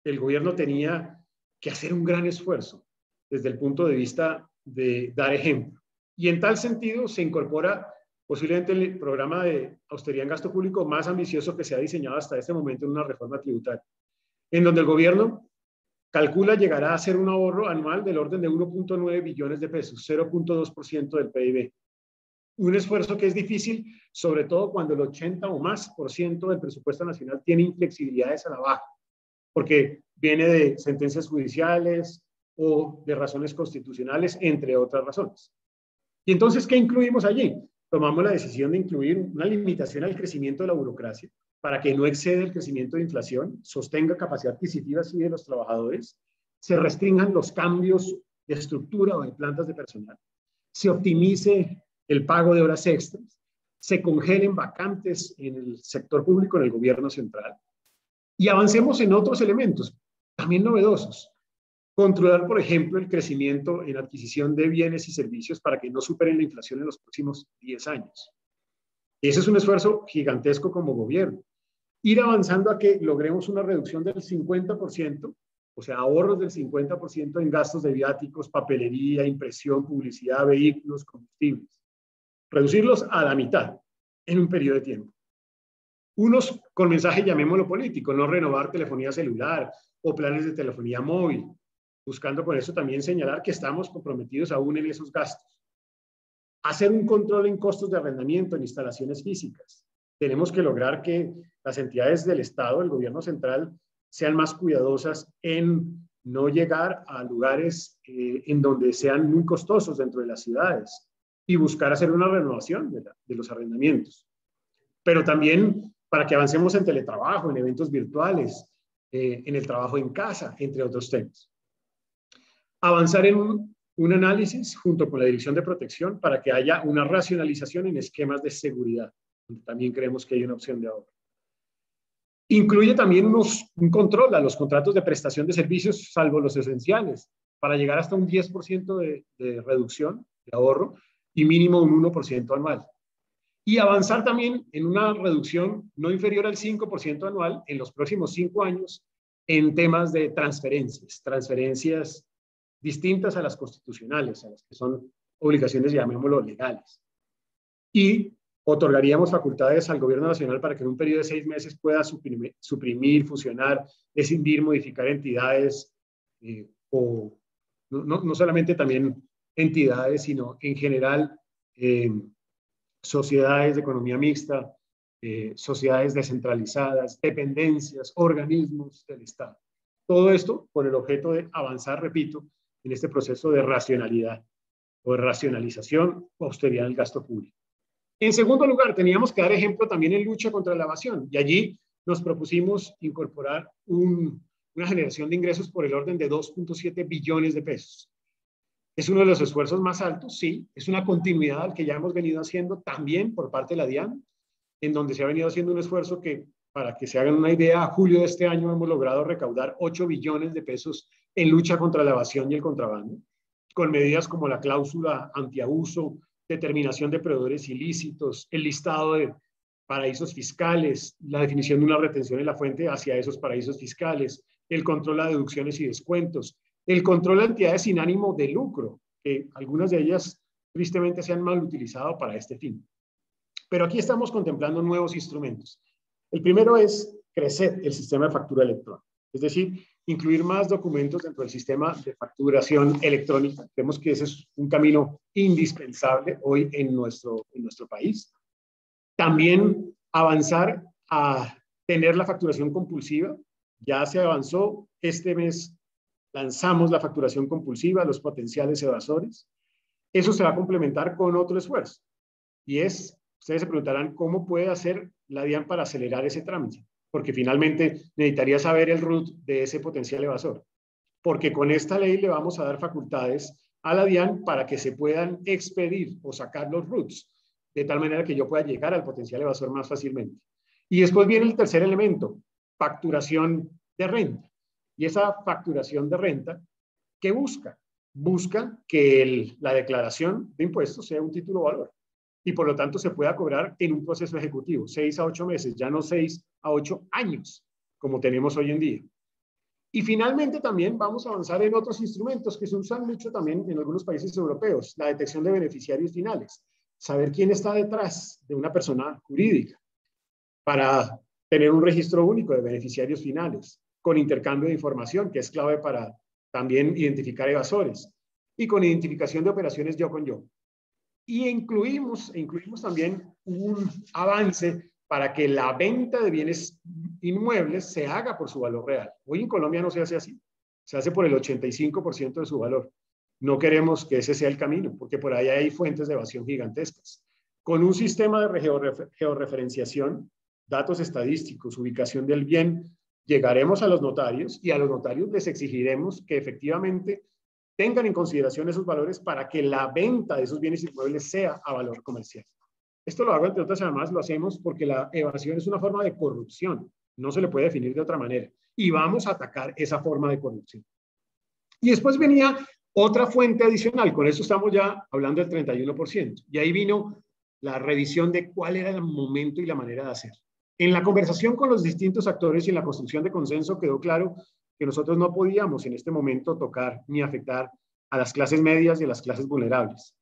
El gobierno tenía que hacer un gran esfuerzo desde el punto de vista de dar ejemplo. Y en tal sentido se incorpora posiblemente el programa de austeridad en gasto público más ambicioso que se ha diseñado hasta este momento en una reforma tributaria, en donde el gobierno calcula llegará a ser un ahorro anual del orden de 1.9 billones de pesos, 0.2% del PIB. Un esfuerzo que es difícil, sobre todo cuando el 80 o más por ciento del presupuesto nacional tiene inflexibilidades a la baja, porque viene de sentencias judiciales o de razones constitucionales, entre otras razones. Y entonces, ¿qué incluimos allí? Tomamos la decisión de incluir una limitación al crecimiento de la burocracia para que no exceda el crecimiento de inflación, sostenga capacidad adquisitiva sí de los trabajadores, se restrinjan los cambios de estructura o de plantas de personal, se optimice el pago de horas extras, se congelen vacantes en el sector público, en el gobierno central, y avancemos en otros elementos también novedosos. Controlar, por ejemplo, el crecimiento en adquisición de bienes y servicios para que no superen la inflación en los próximos 10 años. Ese es un esfuerzo gigantesco como gobierno. Ir avanzando a que logremos una reducción del 50%, o sea, ahorros del 50% en gastos de viáticos, papelería, impresión, publicidad, vehículos, combustibles. Reducirlos a la mitad en un periodo de tiempo. Unos con mensaje, llamémoslo político, no renovar telefonía celular o planes de telefonía móvil, buscando con eso también señalar que estamos comprometidos aún en esos gastos. Hacer un control en costos de arrendamiento en instalaciones físicas. Tenemos que lograr que las entidades del Estado, el gobierno central, sean más cuidadosas en no llegar a lugares en donde sean muy costosos dentro de las ciudades y buscar hacer una renovación de los arrendamientos. Pero también para que avancemos en teletrabajo, en eventos virtuales, en el trabajo en casa, entre otros temas. Avanzar en un análisis junto con la Dirección de Protección para que haya una racionalización en esquemas de seguridad. También creemos que hay una opción de ahorro. Incluye también un control a los contratos de prestación de servicios, salvo los esenciales, para llegar hasta un 10% de reducción de ahorro y mínimo un 1% anual. Y avanzar también en una reducción no inferior al 5% anual en los próximos 5 años en temas de transferencias distintas a las constitucionales, a las que son obligaciones, llamémoslo, legales. Y otorgaríamos facultades al gobierno nacional para que en un periodo de 6 meses pueda suprimir, fusionar, escindir, modificar entidades, o no solamente también entidades, sino en general sociedades de economía mixta, sociedades descentralizadas, dependencias, organismos del Estado. Todo esto con el objeto de avanzar, repito, en este proceso de racionalidad o de racionalización o austeridad del gasto público. En segundo lugar, teníamos que dar ejemplo también en lucha contra la evasión, y allí nos propusimos incorporar una generación de ingresos por el orden de 2.7 billones de pesos. Es uno de los esfuerzos más altos, sí, es una continuidad al que ya hemos venido haciendo también por parte de la DIAN, en donde se ha venido haciendo un esfuerzo que, para que se hagan una idea, a julio de este año hemos logrado recaudar 8 billones de pesos en lucha contra la evasión y el contrabando, con medidas como la cláusula antiabuso, determinación de proveedores ilícitos, el listado de paraísos fiscales, la definición de una retención en la fuente hacia esos paraísos fiscales, el control a deducciones y descuentos, el control de entidades sin ánimo de lucro, que algunas de ellas tristemente se han mal utilizado para este fin. Pero aquí estamos contemplando nuevos instrumentos. El primero es crecer el sistema de factura electrónica, es decir, incluir más documentos dentro del sistema de facturación electrónica. Vemos que ese es un camino indispensable hoy en nuestro país. También avanzar a tener la facturación compulsiva. Ya se avanzó. Este mes lanzamos la facturación compulsiva a los potenciales evasores. Eso se va a complementar con otro esfuerzo. Y es, ustedes se preguntarán, ¿cómo puede hacer la DIAN para acelerar ese trámite? Porque finalmente necesitaría saber el RUT de ese potencial evasor. Porque con esta ley le vamos a dar facultades a la DIAN para que se puedan expedir o sacar los RUTs, de tal manera que yo pueda llegar al potencial evasor más fácilmente. Y después viene el tercer elemento, facturación de renta. Y esa facturación de renta, ¿qué busca? Busca que la declaración de impuestos sea un título valor y por lo tanto se pueda cobrar en un proceso ejecutivo, 6 a 8 meses, ya no 6 a 8 años, como tenemos hoy en día. Y finalmente también vamos a avanzar en otros instrumentos que se usan mucho también en algunos países europeos, la detección de beneficiarios finales, saber quién está detrás de una persona jurídica para tener un registro único de beneficiarios finales, con intercambio de información, que es clave para también identificar evasores, y con identificación de operaciones yo con yo. Y incluimos también un avance para que la venta de bienes inmuebles se haga por su valor real. Hoy en Colombia no se hace así, se hace por el 85% de su valor. No queremos que ese sea el camino, porque por ahí hay fuentes de evasión gigantescas. Con un sistema de georreferenciación, datos estadísticos, ubicación del bien, llegaremos a los notarios y a los notarios les exigiremos que efectivamente tengan en consideración esos valores para que la venta de esos bienes inmuebles sea a valor comercial. Esto lo hago, entre otras, además lo hacemos porque la evasión es una forma de corrupción, no se le puede definir de otra manera, y vamos a atacar esa forma de corrupción. Y después venía otra fuente adicional, con eso estamos ya hablando del 31%, y ahí vino la revisión de cuál era el momento y la manera de hacer. En la conversación con los distintos actores y en la construcción de consenso quedó claro que nosotros no podíamos en este momento tocar ni afectar a las clases medias y a las clases vulnerables.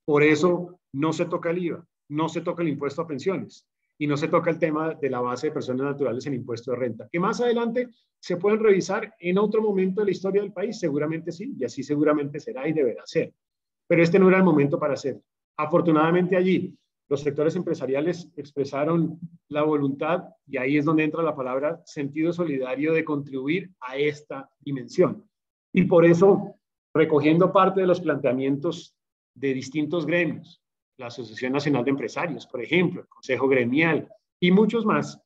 Por eso no se toca el IVA, no se toca el impuesto a pensiones y no se toca el tema de la base de personas naturales en impuesto de renta, que más adelante se pueden revisar en otro momento de la historia del país, seguramente sí, y así seguramente será y deberá ser. Pero este no era el momento para hacerlo. Afortunadamente allí los sectores empresariales expresaron la voluntad, y ahí es donde entra la palabra sentido solidario, de contribuir a esta dimensión. Y por eso, recogiendo parte de los planteamientos de distintos gremios, la Asociación Nacional de Empresarios, por ejemplo, el Consejo Gremial y muchos más,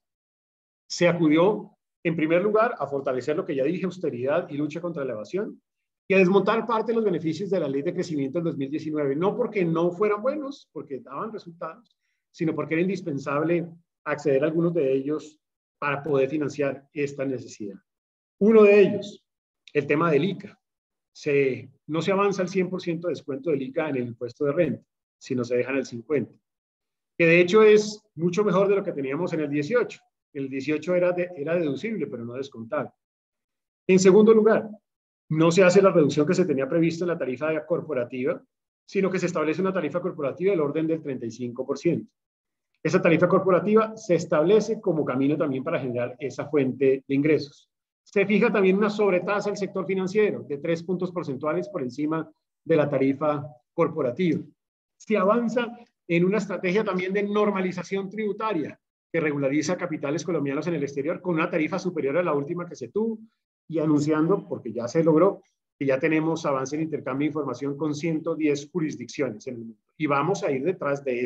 se acudió, en primer lugar, a fortalecer lo que ya dije, austeridad y lucha contra la evasión, y a desmontar parte de los beneficios de la Ley de Crecimiento del 2019, no porque no fueran buenos, porque daban resultados, sino porque era indispensable acceder a algunos de ellos para poder financiar esta necesidad. Uno de ellos, el tema del ICA. No se avanza al 100% de descuento del ICA en el impuesto de renta, sino se deja en el 50%, que de hecho es mucho mejor de lo que teníamos en el 18. El 18 era deducible, pero no descontable. En segundo lugar, no se hace la reducción que se tenía previsto en la tarifa corporativa, sino que se establece una tarifa corporativa del orden del 35%. Esa tarifa corporativa se establece como camino también para generar esa fuente de ingresos. Se fija también una sobretasa al sector financiero de 3 puntos porcentuales por encima de la tarifa corporativa. Se avanza en una estrategia también de normalización tributaria que regulariza capitales colombianos en el exterior con una tarifa superior a la última que se tuvo, y anunciando, porque ya se logró, que ya tenemos avance en intercambio de información con 110 jurisdicciones en el mundo. Y vamos a ir detrás de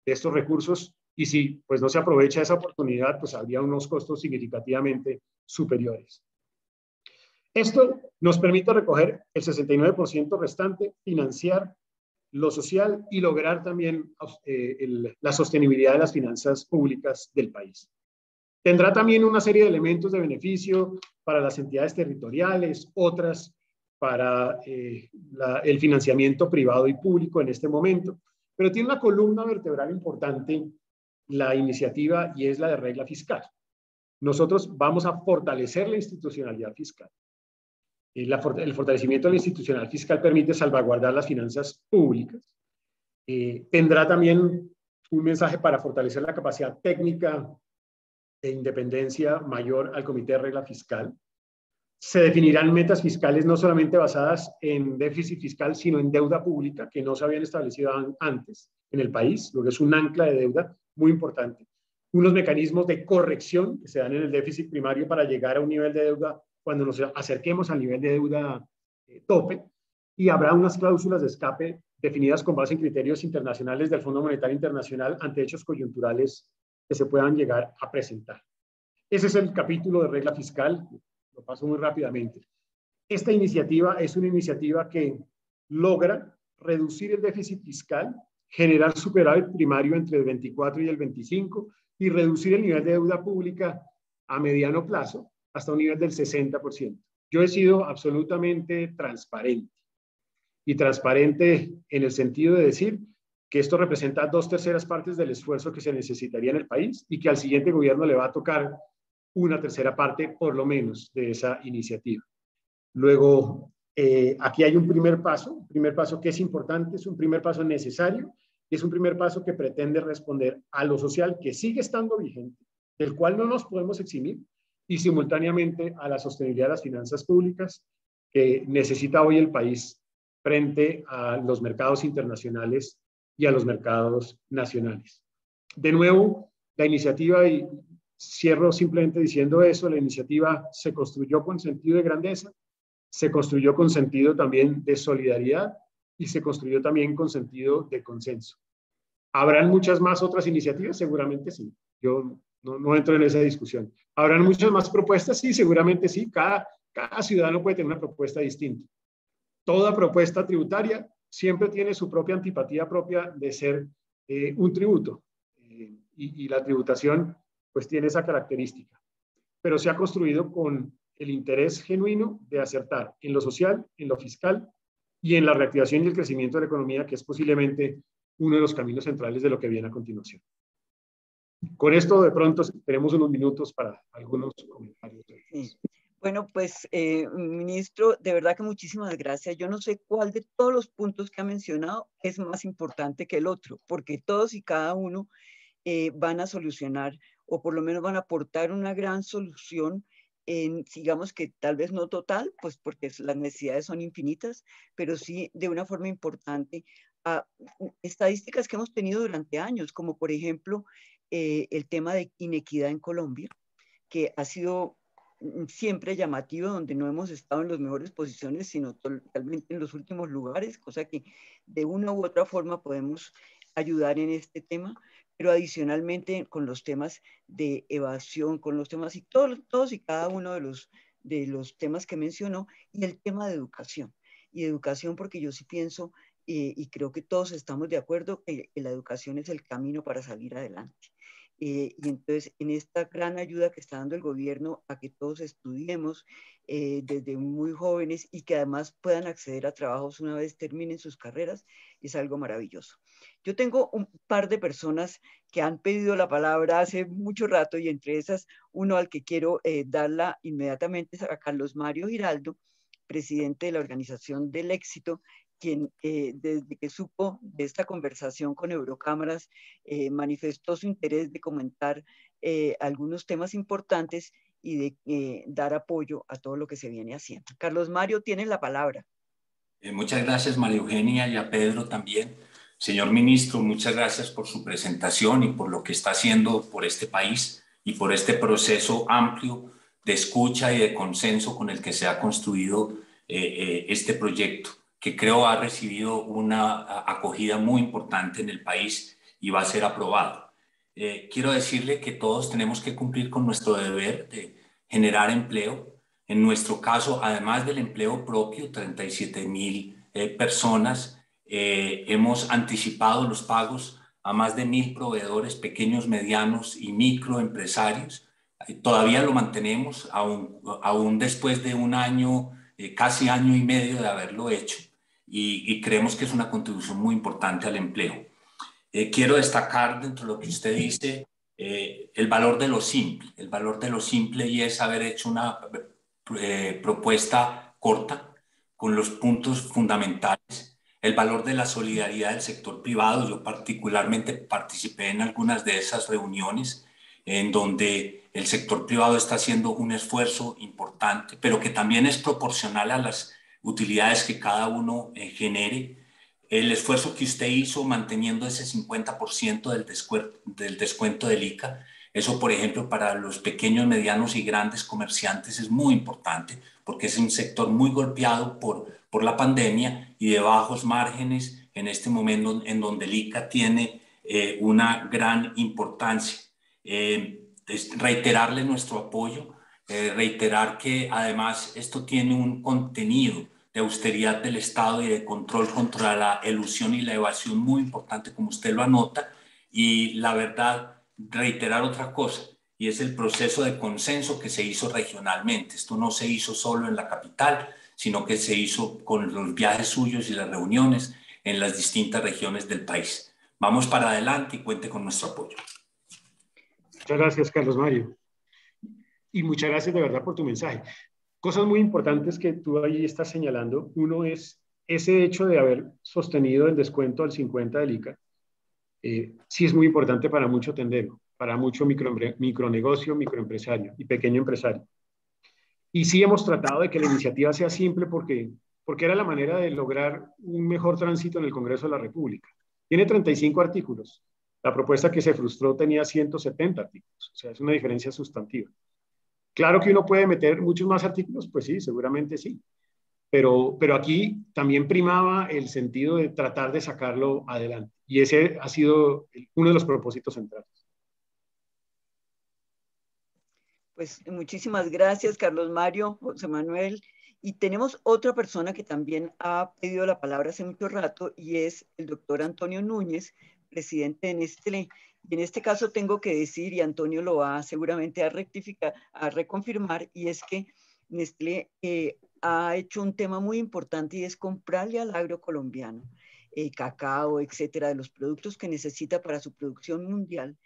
estos recursos, y si pues no se aprovecha esa oportunidad, pues habría unos costos significativamente superiores. Esto nos permite recoger el 69% restante, financiar lo social y lograr también la sostenibilidad de las finanzas públicas del país. Tendrá también una serie de elementos de beneficio para las entidades territoriales, otras para el financiamiento privado y público en este momento, pero tiene una columna vertebral importante la iniciativa, y es la de regla fiscal. Nosotros vamos a fortalecer la institucionalidad fiscal. El fortalecimiento de la institucionalidad fiscal permite salvaguardar las finanzas públicas. Tendrá también un mensaje para fortalecer la capacidad técnica e independencia mayor al Comité de Regla Fiscal. Se definirán metas fiscales no solamente basadas en déficit fiscal, sino en deuda pública, que no se habían establecido antes en el país, lo que es un ancla de deuda muy importante. Unos mecanismos de corrección que se dan en el déficit primario para llegar a un nivel de deuda cuando nos acerquemos al nivel de deuda tope, y habrá unas cláusulas de escape definidas con base en criterios internacionales del Fondo Monetario Internacional ante hechos coyunturales que se puedan llegar a presentar. Ese es el capítulo de regla fiscal, lo paso muy rápidamente. Esta iniciativa es una iniciativa que logra reducir el déficit fiscal, generar superávit primario entre el 24 y el 25 y reducir el nivel de deuda pública a mediano plazo hasta un nivel del 60%. Yo he sido absolutamente transparente, y transparente en el sentido de decir que esto representa 2/3 partes del esfuerzo que se necesitaría en el país y que al siguiente gobierno le va a tocar 1/3 parte por lo menos de esa iniciativa. Luego, aquí hay un primer paso que es importante, es un primer paso necesario, y es un primer paso que pretende responder a lo social que sigue estando vigente, del cual no nos podemos eximir, y simultáneamente a la sostenibilidad de las finanzas públicas que necesita hoy el país frente a los mercados internacionales y a los mercados nacionales. De nuevo, la iniciativa, y cierro simplemente diciendo eso, la iniciativa se construyó con sentido de grandeza, se construyó con sentido también de solidaridad y se construyó también con sentido de consenso. ¿Habrán muchas más otras iniciativas? Seguramente sí. Yo no entro en esa discusión. ¿Habrán muchas más propuestas? Sí, seguramente sí. Cada ciudadano puede tener una propuesta distinta. Toda propuesta tributaria siempre tiene su propia antipatía propia de ser un tributo. Y la tributación pues tiene esa característica. Pero se ha construido con el interés genuino de acertar en lo social, en lo fiscal y en la reactivación y el crecimiento de la economía, que es posiblemente uno de los caminos centrales de lo que viene a continuación. Con esto, de pronto, tenemos unos minutos para algunos comentarios. Sí. Bueno, pues, ministro, de verdad que muchísimas gracias. Yo no sé cuál de todos los puntos que ha mencionado es más importante que el otro, porque todos y cada uno van a solucionar, o por lo menos van a aportar una gran solución, digamos que tal vez no total, pues porque las necesidades son infinitas, pero sí de una forma importante a estadísticas que hemos tenido durante años, como por ejemplo el tema de inequidad en Colombia, que ha sido siempre llamativo, donde no hemos estado en las mejores posiciones, sino totalmente en los últimos lugares, cosa que de una u otra forma podemos ayudar en este tema, pero adicionalmente con los temas de evasión, con los temas y todos y cada uno de los temas que mencionó, y el tema de educación. Y educación porque yo sí pienso, y creo que todos estamos de acuerdo, que la educación es el camino para salir adelante. Y entonces, en esta gran ayuda que está dando el gobierno a que todos estudiemos desde muy jóvenes y que además puedan acceder a trabajos una vez terminen sus carreras, es algo maravilloso. Yo tengo un par de personas que han pedido la palabra hace mucho rato, y entre esas, uno al que quiero darla inmediatamente es a Carlos Mario Giraldo, presidente de la Organización del Éxito, quien desde que supo de esta conversación con Eurocámaras manifestó su interés de comentar algunos temas importantes y de dar apoyo a todo lo que se viene haciendo. Carlos Mario, tienes la palabra. Muchas gracias, María Eugenia, y a Pedro también. Señor ministro, muchas gracias por su presentación y por lo que está haciendo por este país y por este proceso amplio de escucha y de consenso con el que se ha construido este proyecto, que creo ha recibido una acogida muy importante en el país y va a ser aprobado. Quiero decirle que todos tenemos que cumplir con nuestro deber de generar empleo. En nuestro caso, además del empleo propio, 37.000 personas, hemos anticipado los pagos a más de 1.000 proveedores, pequeños, medianos y microempresarios. Todavía lo mantenemos, aún después de un año, casi año y medio de haberlo hecho, y creemos que es una contribución muy importante al empleo. Quiero destacar dentro de lo que usted dice el valor de lo simple, y es haber hecho una propuesta corta con los puntos fundamentales, el valor de la solidaridad del sector privado. Yo particularmente participé en algunas de esas reuniones en donde el sector privado está haciendo un esfuerzo importante, pero que también es proporcional a las utilidades que cada uno genere. El esfuerzo que usted hizo manteniendo ese 50% del descuento del ICA, eso, por ejemplo, para los pequeños, medianos y grandes comerciantes es muy importante, porque es un sector muy golpeado por la pandemia y de bajos márgenes en este momento, en donde el ICA tiene una gran importancia. Reiterarle nuestro apoyo, reiterar que además esto tiene un contenido de austeridad del Estado y de control contra la elusión y la evasión muy importante, como usted lo anota, y la verdad, reiterar otra cosa, y es el proceso de consenso que se hizo regionalmente. Esto no se hizo solo en la capital, sino que se hizo con los viajes suyos y las reuniones en las distintas regiones del país. Vamos para adelante y cuente con nuestro apoyo. Muchas gracias, Carlos Mario. Y muchas gracias de verdad por tu mensaje. Cosas muy importantes que tú ahí estás señalando. Uno es ese hecho de haber sostenido el descuento al 50 del ICA. Sí es muy importante para mucho tendero, para mucho micronegocio, microempresario y pequeño empresario. Y sí hemos tratado de que la iniciativa sea simple porque era la manera de lograr un mejor tránsito en el Congreso de la República. Tiene 35 artículos. La propuesta que se frustró tenía 170 artículos. O sea, es una diferencia sustantiva. Claro que uno puede meter muchos más artículos, pues sí, seguramente sí. Pero aquí también primaba el sentido de tratar de sacarlo adelante. Y ese ha sido uno de los propósitos centrales. Pues muchísimas gracias, Carlos Mario, José Manuel. Y tenemos otra persona que también ha pedido la palabra hace mucho rato, y es el doctor Antonio Núñez, presidente de Nestlé. Y en este caso tengo que decir, y Antonio lo va seguramente a rectificar, a reconfirmar, y es que Nestlé ha hecho un tema muy importante, y es comprarle al agro colombiano, cacao, etcétera, de los productos que necesita para su producción mundial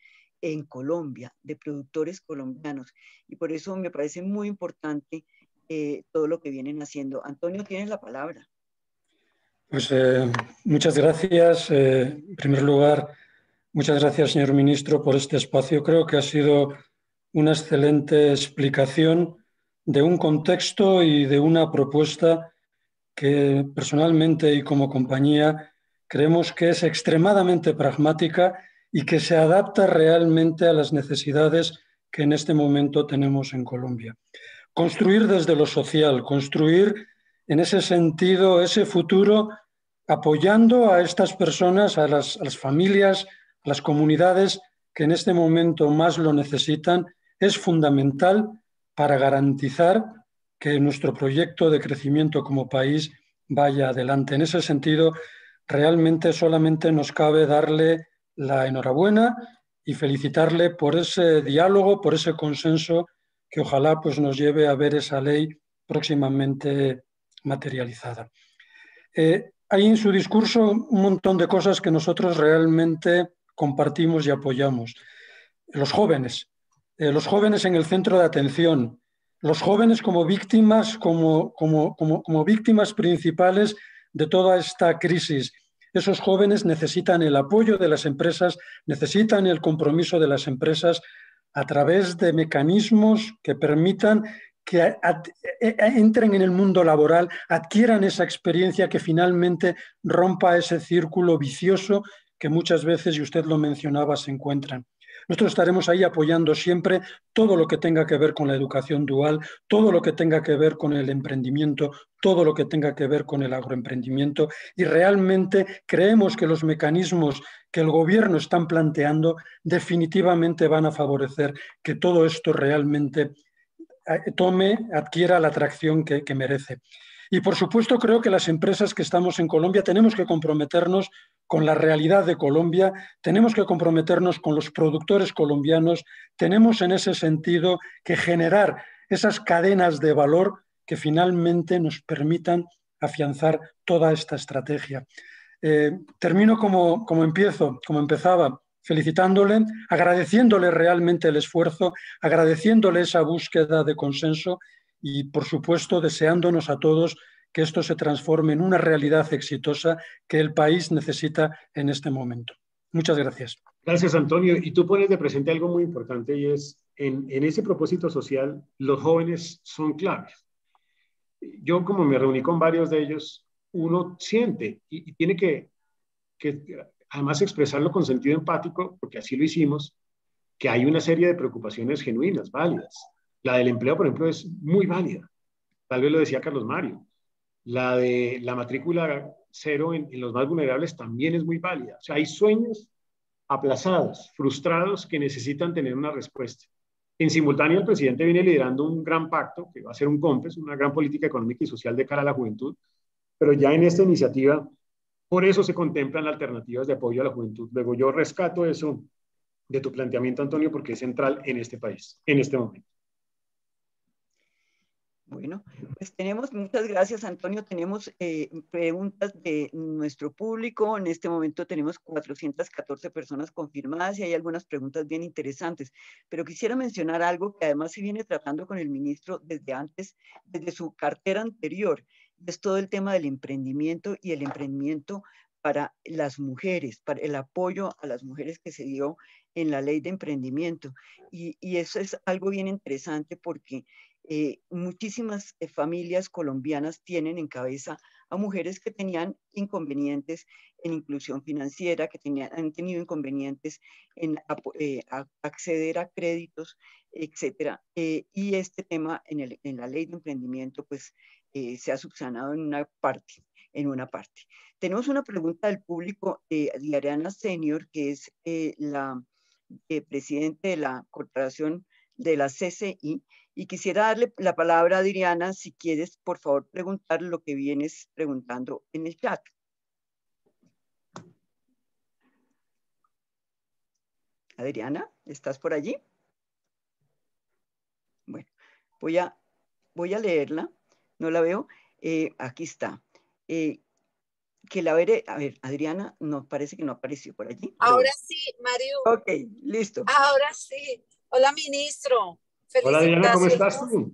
en Colombia, de productores colombianos. Y por eso me parece muy importante todo lo que vienen haciendo. Antonio, tienes la palabra. Pues muchas gracias. En primer lugar, muchas gracias, señor ministro, por este espacio. Creo que ha sido una excelente explicación de un contexto y de una propuesta que personalmente y como compañía creemos que es extremadamente pragmática y que se adapta realmente a las necesidades que en este momento tenemos en Colombia. Construir desde lo social, construir en ese sentido ese futuro apoyando a estas personas, a las familias, a las comunidades que en este momento más lo necesitan, es fundamental para garantizar que nuestro proyecto de crecimiento como país vaya adelante. En ese sentido, realmente solamente nos cabe darle la enhorabuena y felicitarle por ese diálogo, por ese consenso que ojalá pues, nos lleve a ver esa ley próximamente materializada. Hay en su discurso un montón de cosas que nosotros realmente compartimos y apoyamos. Los jóvenes en el centro de atención, los jóvenes como víctimas, como víctimas principales de toda esta crisis. Esos jóvenes necesitan el apoyo de las empresas, necesitan el compromiso de las empresas a través de mecanismos que permitan que entren en el mundo laboral, adquieran esa experiencia que finalmente rompa ese círculo vicioso que muchas veces, y usted lo mencionaba, se encuentran. Nosotros estaremos ahí apoyando siempre todo lo que tenga que ver con la educación dual, todo lo que tenga que ver con el emprendimiento, todo lo que tenga que ver con el agroemprendimiento, y realmente creemos que los mecanismos que el gobierno están planteando definitivamente van a favorecer que todo esto realmente adquiera la atracción que merece. Y por supuesto creo que las empresas que estamos en Colombia tenemos que comprometernos con la realidad de Colombia, tenemos que comprometernos con los productores colombianos, tenemos en ese sentido que generar esas cadenas de valor que finalmente nos permitan afianzar toda esta estrategia. Termino como empezaba, felicitándole, agradeciéndole realmente el esfuerzo, agradeciéndole esa búsqueda de consenso y, por supuesto, deseándonos a todos que esto se transforme en una realidad exitosa que el país necesita en este momento. Muchas gracias. Gracias, Antonio. Y tú pones de presente algo muy importante, y es, en ese propósito social, los jóvenes son claves. Yo, como me reuní con varios de ellos, uno siente y tiene que además expresarlo con sentido empático, porque así lo hicimos, que hay una serie de preocupaciones genuinas, válidas. La del empleo, por ejemplo, es muy válida. Tal vez lo decía Carlos Mario. La de la matrícula cero en los más vulnerables también es muy válida. O sea, hay sueños aplazados, frustrados, que necesitan tener una respuesta. En simultáneo, el presidente viene liderando un gran pacto, que va a ser un COMPES, una gran política económica y social de cara a la juventud, pero ya en esta iniciativa, por eso se contemplan alternativas de apoyo a la juventud. Luego yo rescato eso de tu planteamiento, Antonio, porque es central en este país, en este momento. Bueno, pues tenemos, muchas gracias, Antonio. Tenemos preguntas de nuestro público. En este momento tenemos 414 personas confirmadas y hay algunas preguntas bien interesantes. Pero quisiera mencionar algo que además se viene tratando con el ministro desde antes, desde su cartera anterior. Es todo el tema del emprendimiento y el emprendimiento para las mujeres, para el apoyo a las mujeres que se dio en la ley de emprendimiento. Y eso es algo bien interesante porque muchísimas familias colombianas tienen en cabeza a mujeres que tenían inconvenientes en inclusión financiera, que han tenido inconvenientes en acceder a créditos, etcétera. Y este tema en la ley de emprendimiento pues se ha subsanado en una parte. Tenemos una pregunta del público de Adriana Senior, que es la presidente de la corporación de la CCI, y quisiera darle la palabra a Adriana, si quieres, por favor, preguntar lo que vienes preguntando en el chat. Adriana, ¿estás por allí? Bueno, voy a leerla, no la veo. Aquí está. Que la veré. A ver, Adriana, no, parece que no apareció por allí. Ahora sí, Mario. Ok, listo. Ahora sí. Hola, ministro. Hola, Adriana, ¿cómo estás tú?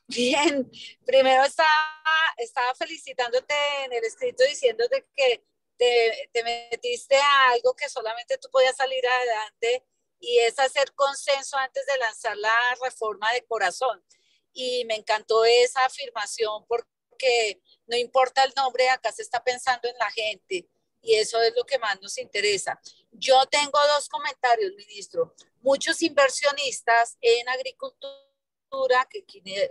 Bien. Primero estaba felicitándote en el escrito diciéndote que te metiste a algo que solamente tú podías salir adelante, y es hacer consenso antes de lanzar la reforma de corazón. Y me encantó esa afirmación porque no importa el nombre, acá se está pensando en la gente. Y eso es lo que más nos interesa. Yo tengo dos comentarios, ministro. Muchos inversionistas en agricultura que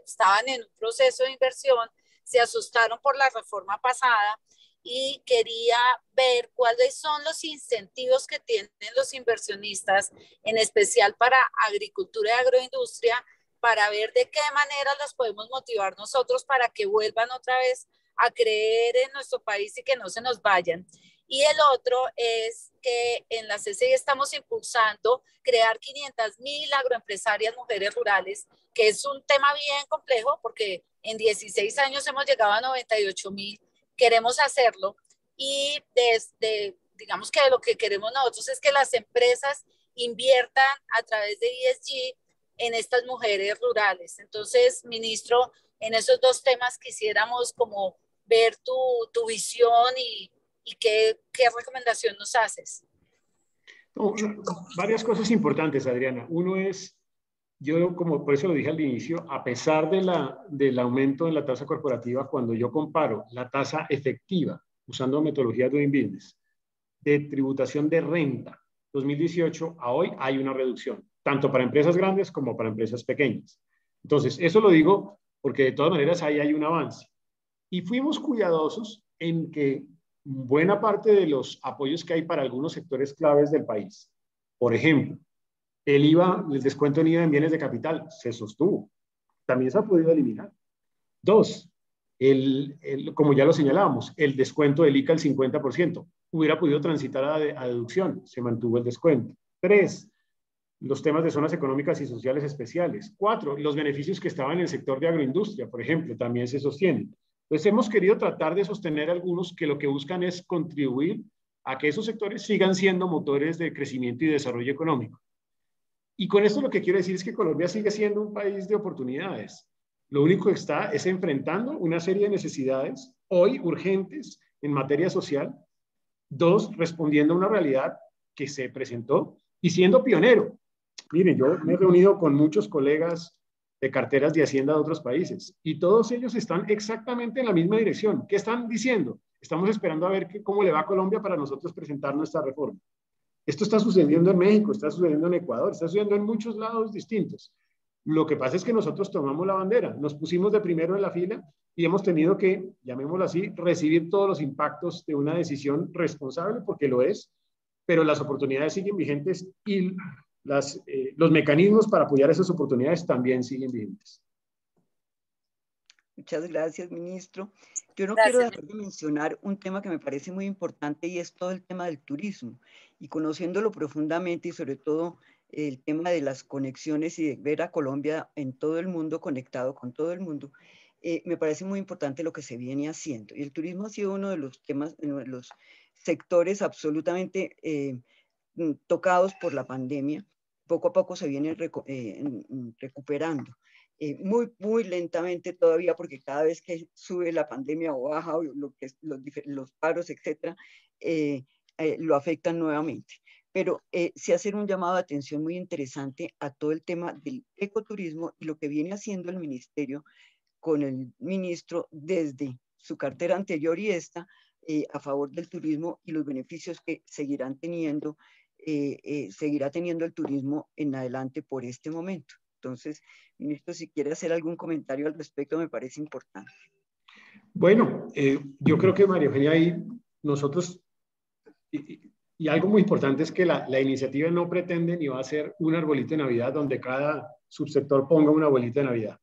estaban en un proceso de inversión se asustaron por la reforma pasada, y quería ver cuáles son los incentivos que tienen los inversionistas, en especial para agricultura y agroindustria, para ver de qué manera los podemos motivar nosotros para que vuelvan otra vez a creer en nuestro país y que no se nos vayan. Y el otro es que en la CCI estamos impulsando crear 500,000 agroempresarias mujeres rurales, que es un tema bien complejo porque en 16 años hemos llegado a 98,000. Queremos hacerlo, y digamos que lo que queremos nosotros es que las empresas inviertan a través de ESG en estas mujeres rurales. Entonces, ministro, en esos dos temas quisiéramos como ver tu visión y qué recomendación nos haces. No, varias cosas importantes, Adriana. Uno es, yo como por eso lo dije al inicio, a pesar del aumento en la tasa corporativa, cuando yo comparo la tasa efectiva, usando metodología Doing Business, de tributación de renta 2018 a hoy hay una reducción, tanto para empresas grandes como para empresas pequeñas. Entonces, eso lo digo porque de todas maneras ahí hay un avance. Y fuimos cuidadosos en que buena parte de los apoyos que hay para algunos sectores claves del país, por ejemplo, el IVA, el descuento en IVA en bienes de capital, se sostuvo. También se ha podido eliminar. 2, como ya lo señalábamos, el descuento del ICA al 50%. Hubiera podido transitar a deducción, se mantuvo el descuento. 3, los temas de zonas económicas y sociales especiales. 4, los beneficios que estaban en el sector de agroindustria, por ejemplo, también se sostienen. Entonces hemos querido tratar de sostener algunos que lo que buscan es contribuir a que esos sectores sigan siendo motores de crecimiento y desarrollo económico. Y con esto lo que quiero decir es que Colombia sigue siendo un país de oportunidades. Lo único que está es enfrentando una serie de necesidades hoy urgentes en materia social. 2, respondiendo a una realidad que se presentó y siendo pionero. Miren, yo me he reunido con muchos colegas de carteras de Hacienda de otros países y todos ellos están exactamente en la misma dirección. ¿Qué están diciendo? Estamos esperando a ver cómo le va a Colombia para nosotros presentar nuestra reforma. Esto está sucediendo en México, está sucediendo en Ecuador, está sucediendo en muchos lados distintos. Lo que pasa es que nosotros tomamos la bandera, nos pusimos de primero en la fila y hemos tenido que, llamémoslo así, recibir todos los impactos de una decisión responsable, porque lo es, pero las oportunidades siguen vigentes y los mecanismos para apoyar esas oportunidades también siguen vigentes. Muchas gracias, ministro. Yo no quiero dejar de mencionar un tema que me parece muy importante y es todo el tema del turismo. Y conociéndolo profundamente y sobre todo el tema de las conexiones y de ver a Colombia en todo el mundo, conectado con todo el mundo, me parece muy importante lo que se viene haciendo. Y el turismo ha sido uno de los temas, uno de los sectores absolutamente tocados por la pandemia. Poco a poco se viene recuperando. Muy lentamente todavía, porque cada vez que sube la pandemia o baja, o los paros, etcétera, lo afectan nuevamente. Pero sí hacer un llamado de atención muy interesante a todo el tema del ecoturismo y lo que viene haciendo el ministerio con el ministro desde su cartera anterior y esta, a favor del turismo y los beneficios que seguirá teniendo el turismo en adelante por este momento. Entonces, ministro, si quiere hacer algún comentario al respecto, me parece importante. Bueno, yo creo que María Eugenia, ahí nosotros, y algo muy importante es que la iniciativa no pretende ni va a ser un arbolito de Navidad donde cada subsector ponga una bolita de Navidad.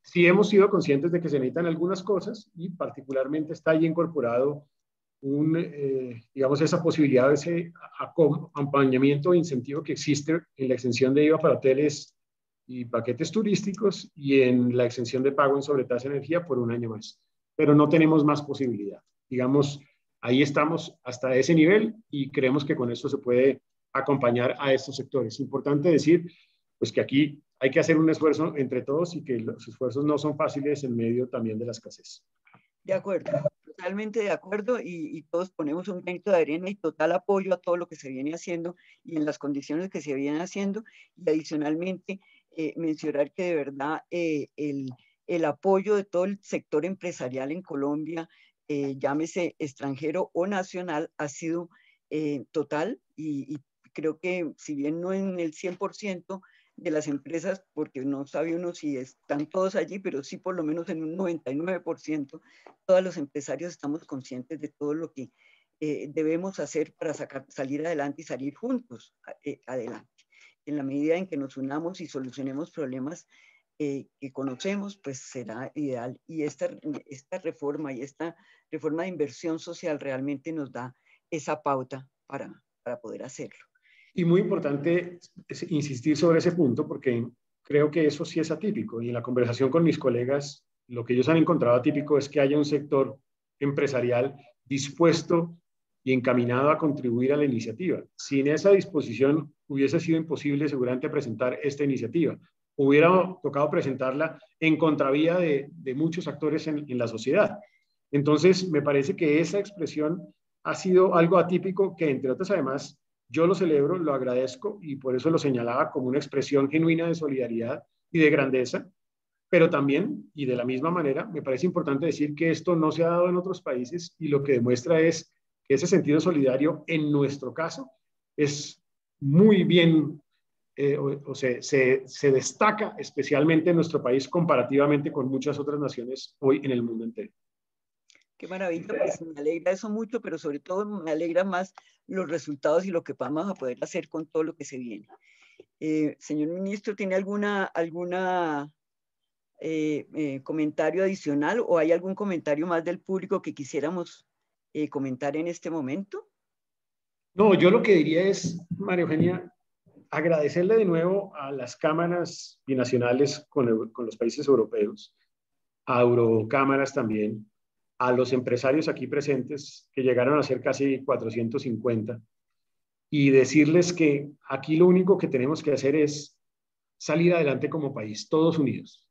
Sí hemos sido conscientes de que se necesitan algunas cosas y particularmente está ahí incorporado digamos, esa posibilidad de ese acompañamiento o incentivo que existe en la exención de IVA para hoteles y paquetes turísticos y en la exención de pago en sobretasa de energía por un año más. Pero no tenemos más posibilidad. Digamos, ahí estamos hasta ese nivel y creemos que con esto se puede acompañar a estos sectores. Importante decir, pues que aquí hay que hacer un esfuerzo entre todos y que los esfuerzos no son fáciles en medio también de la escasez. De acuerdo, totalmente de acuerdo y todos ponemos un granito de arena y total apoyo a todo lo que se viene haciendo y en las condiciones que se vienen haciendo y adicionalmente mencionar que de verdad el apoyo de todo el sector empresarial en Colombia, llámese extranjero o nacional, ha sido total y creo que si bien no en el 100%, de las empresas, porque no sabe uno si están todos allí, pero sí por lo menos en un 99%, todos los empresarios estamos conscientes de todo lo que debemos hacer para salir adelante y salir juntos adelante. En la medida en que nos unamos y solucionemos problemas que conocemos, pues será ideal. Y esta reforma y esta reforma de inversión social realmente nos da esa pauta para poder hacerlo. Y muy importante insistir sobre ese punto porque creo que eso sí es atípico y en la conversación con mis colegas lo que ellos han encontrado atípico es que haya un sector empresarial dispuesto y encaminado a contribuir a la iniciativa. Sin esa disposición hubiese sido imposible seguramente presentar esta iniciativa. Hubiera tocado presentarla en contravía de muchos actores en la sociedad. Entonces me parece que esa expresión ha sido algo atípico que entre otras además yo lo celebro, lo agradezco y por eso lo señalaba como una expresión genuina de solidaridad y de grandeza, pero también, y de la misma manera, me parece importante decir que esto no se ha dado en otros países y lo que demuestra es que ese sentido solidario, en nuestro caso, es muy bien, se destaca especialmente en nuestro país comparativamente con muchas otras naciones hoy en el mundo entero. Qué maravilla, pues me alegra eso mucho, pero sobre todo me alegra más los resultados y lo que vamos a poder hacer con todo lo que se viene. Señor ministro, ¿tiene alguna comentario adicional o hay algún comentario más del público que quisiéramos comentar en este momento? No, yo lo que diría es, María Eugenia, agradecerle de nuevo a las cámaras binacionales con los países europeos, a Eurocámaras también, a los empresarios aquí presentes, que llegaron a ser casi 450, y decirles que aquí lo único que tenemos que hacer es salir adelante como país, todos unidos.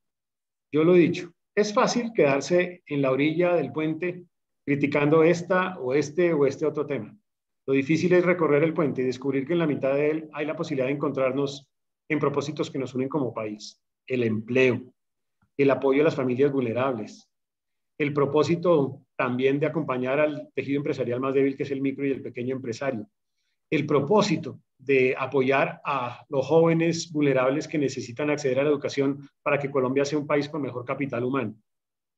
Yo lo he dicho, es fácil quedarse en la orilla del puente criticando esta o este otro tema. Lo difícil es recorrer el puente y descubrir que en la mitad de él hay la posibilidad de encontrarnos en propósitos que nos unen como país. El empleo, el apoyo a las familias vulnerables, el propósito también de acompañar al tejido empresarial más débil, que es el micro y el pequeño empresario, el propósito de apoyar a los jóvenes vulnerables que necesitan acceder a la educación para que Colombia sea un país con mejor capital humano.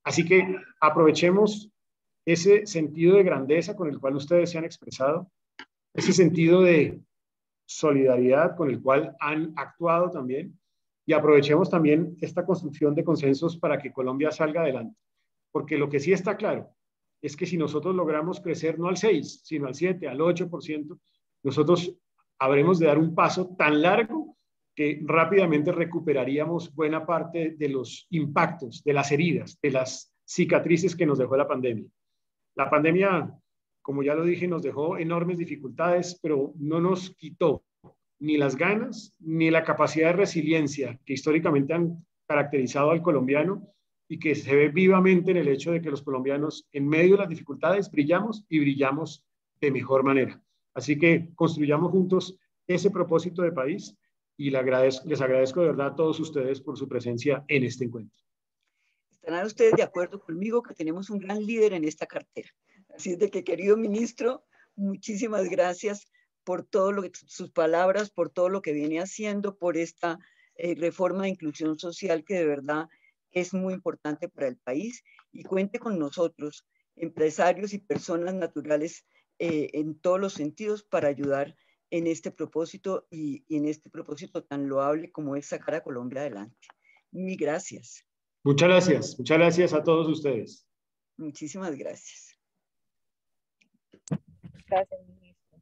Así que aprovechemos ese sentido de grandeza con el cual ustedes se han expresado, ese sentido de solidaridad con el cual han actuado también, y aprovechemos también esta construcción de consensos para que Colombia salga adelante. Porque lo que sí está claro es que si nosotros logramos crecer no al 6, sino al 7, al 8%, nosotros habremos de dar un paso tan largo que rápidamente recuperaríamos buena parte de los impactos, de las heridas, de las cicatrices que nos dejó la pandemia. La pandemia, como ya lo dije, nos dejó enormes dificultades, pero no nos quitó ni las ganas ni la capacidad de resiliencia que históricamente han caracterizado al colombiano y que se ve vivamente en el hecho de que los colombianos, en medio de las dificultades, brillamos y brillamos de mejor manera. Así que construyamos juntos ese propósito de país y les agradezco de verdad a todos ustedes por su presencia en este encuentro. Estarán ustedes de acuerdo conmigo que tenemos un gran líder en esta cartera. Así es de que, querido ministro, muchísimas gracias por todo lo que, sus palabras, por todo lo que viene haciendo, por esta reforma de inclusión social que de verdad es muy importante para el país, y cuente con nosotros, empresarios y personas naturales en todos los sentidos, para ayudar en este propósito y en este propósito tan loable como es sacar a Colombia adelante. Mil gracias. Muchas gracias a todos ustedes. Muchísimas gracias. Gracias.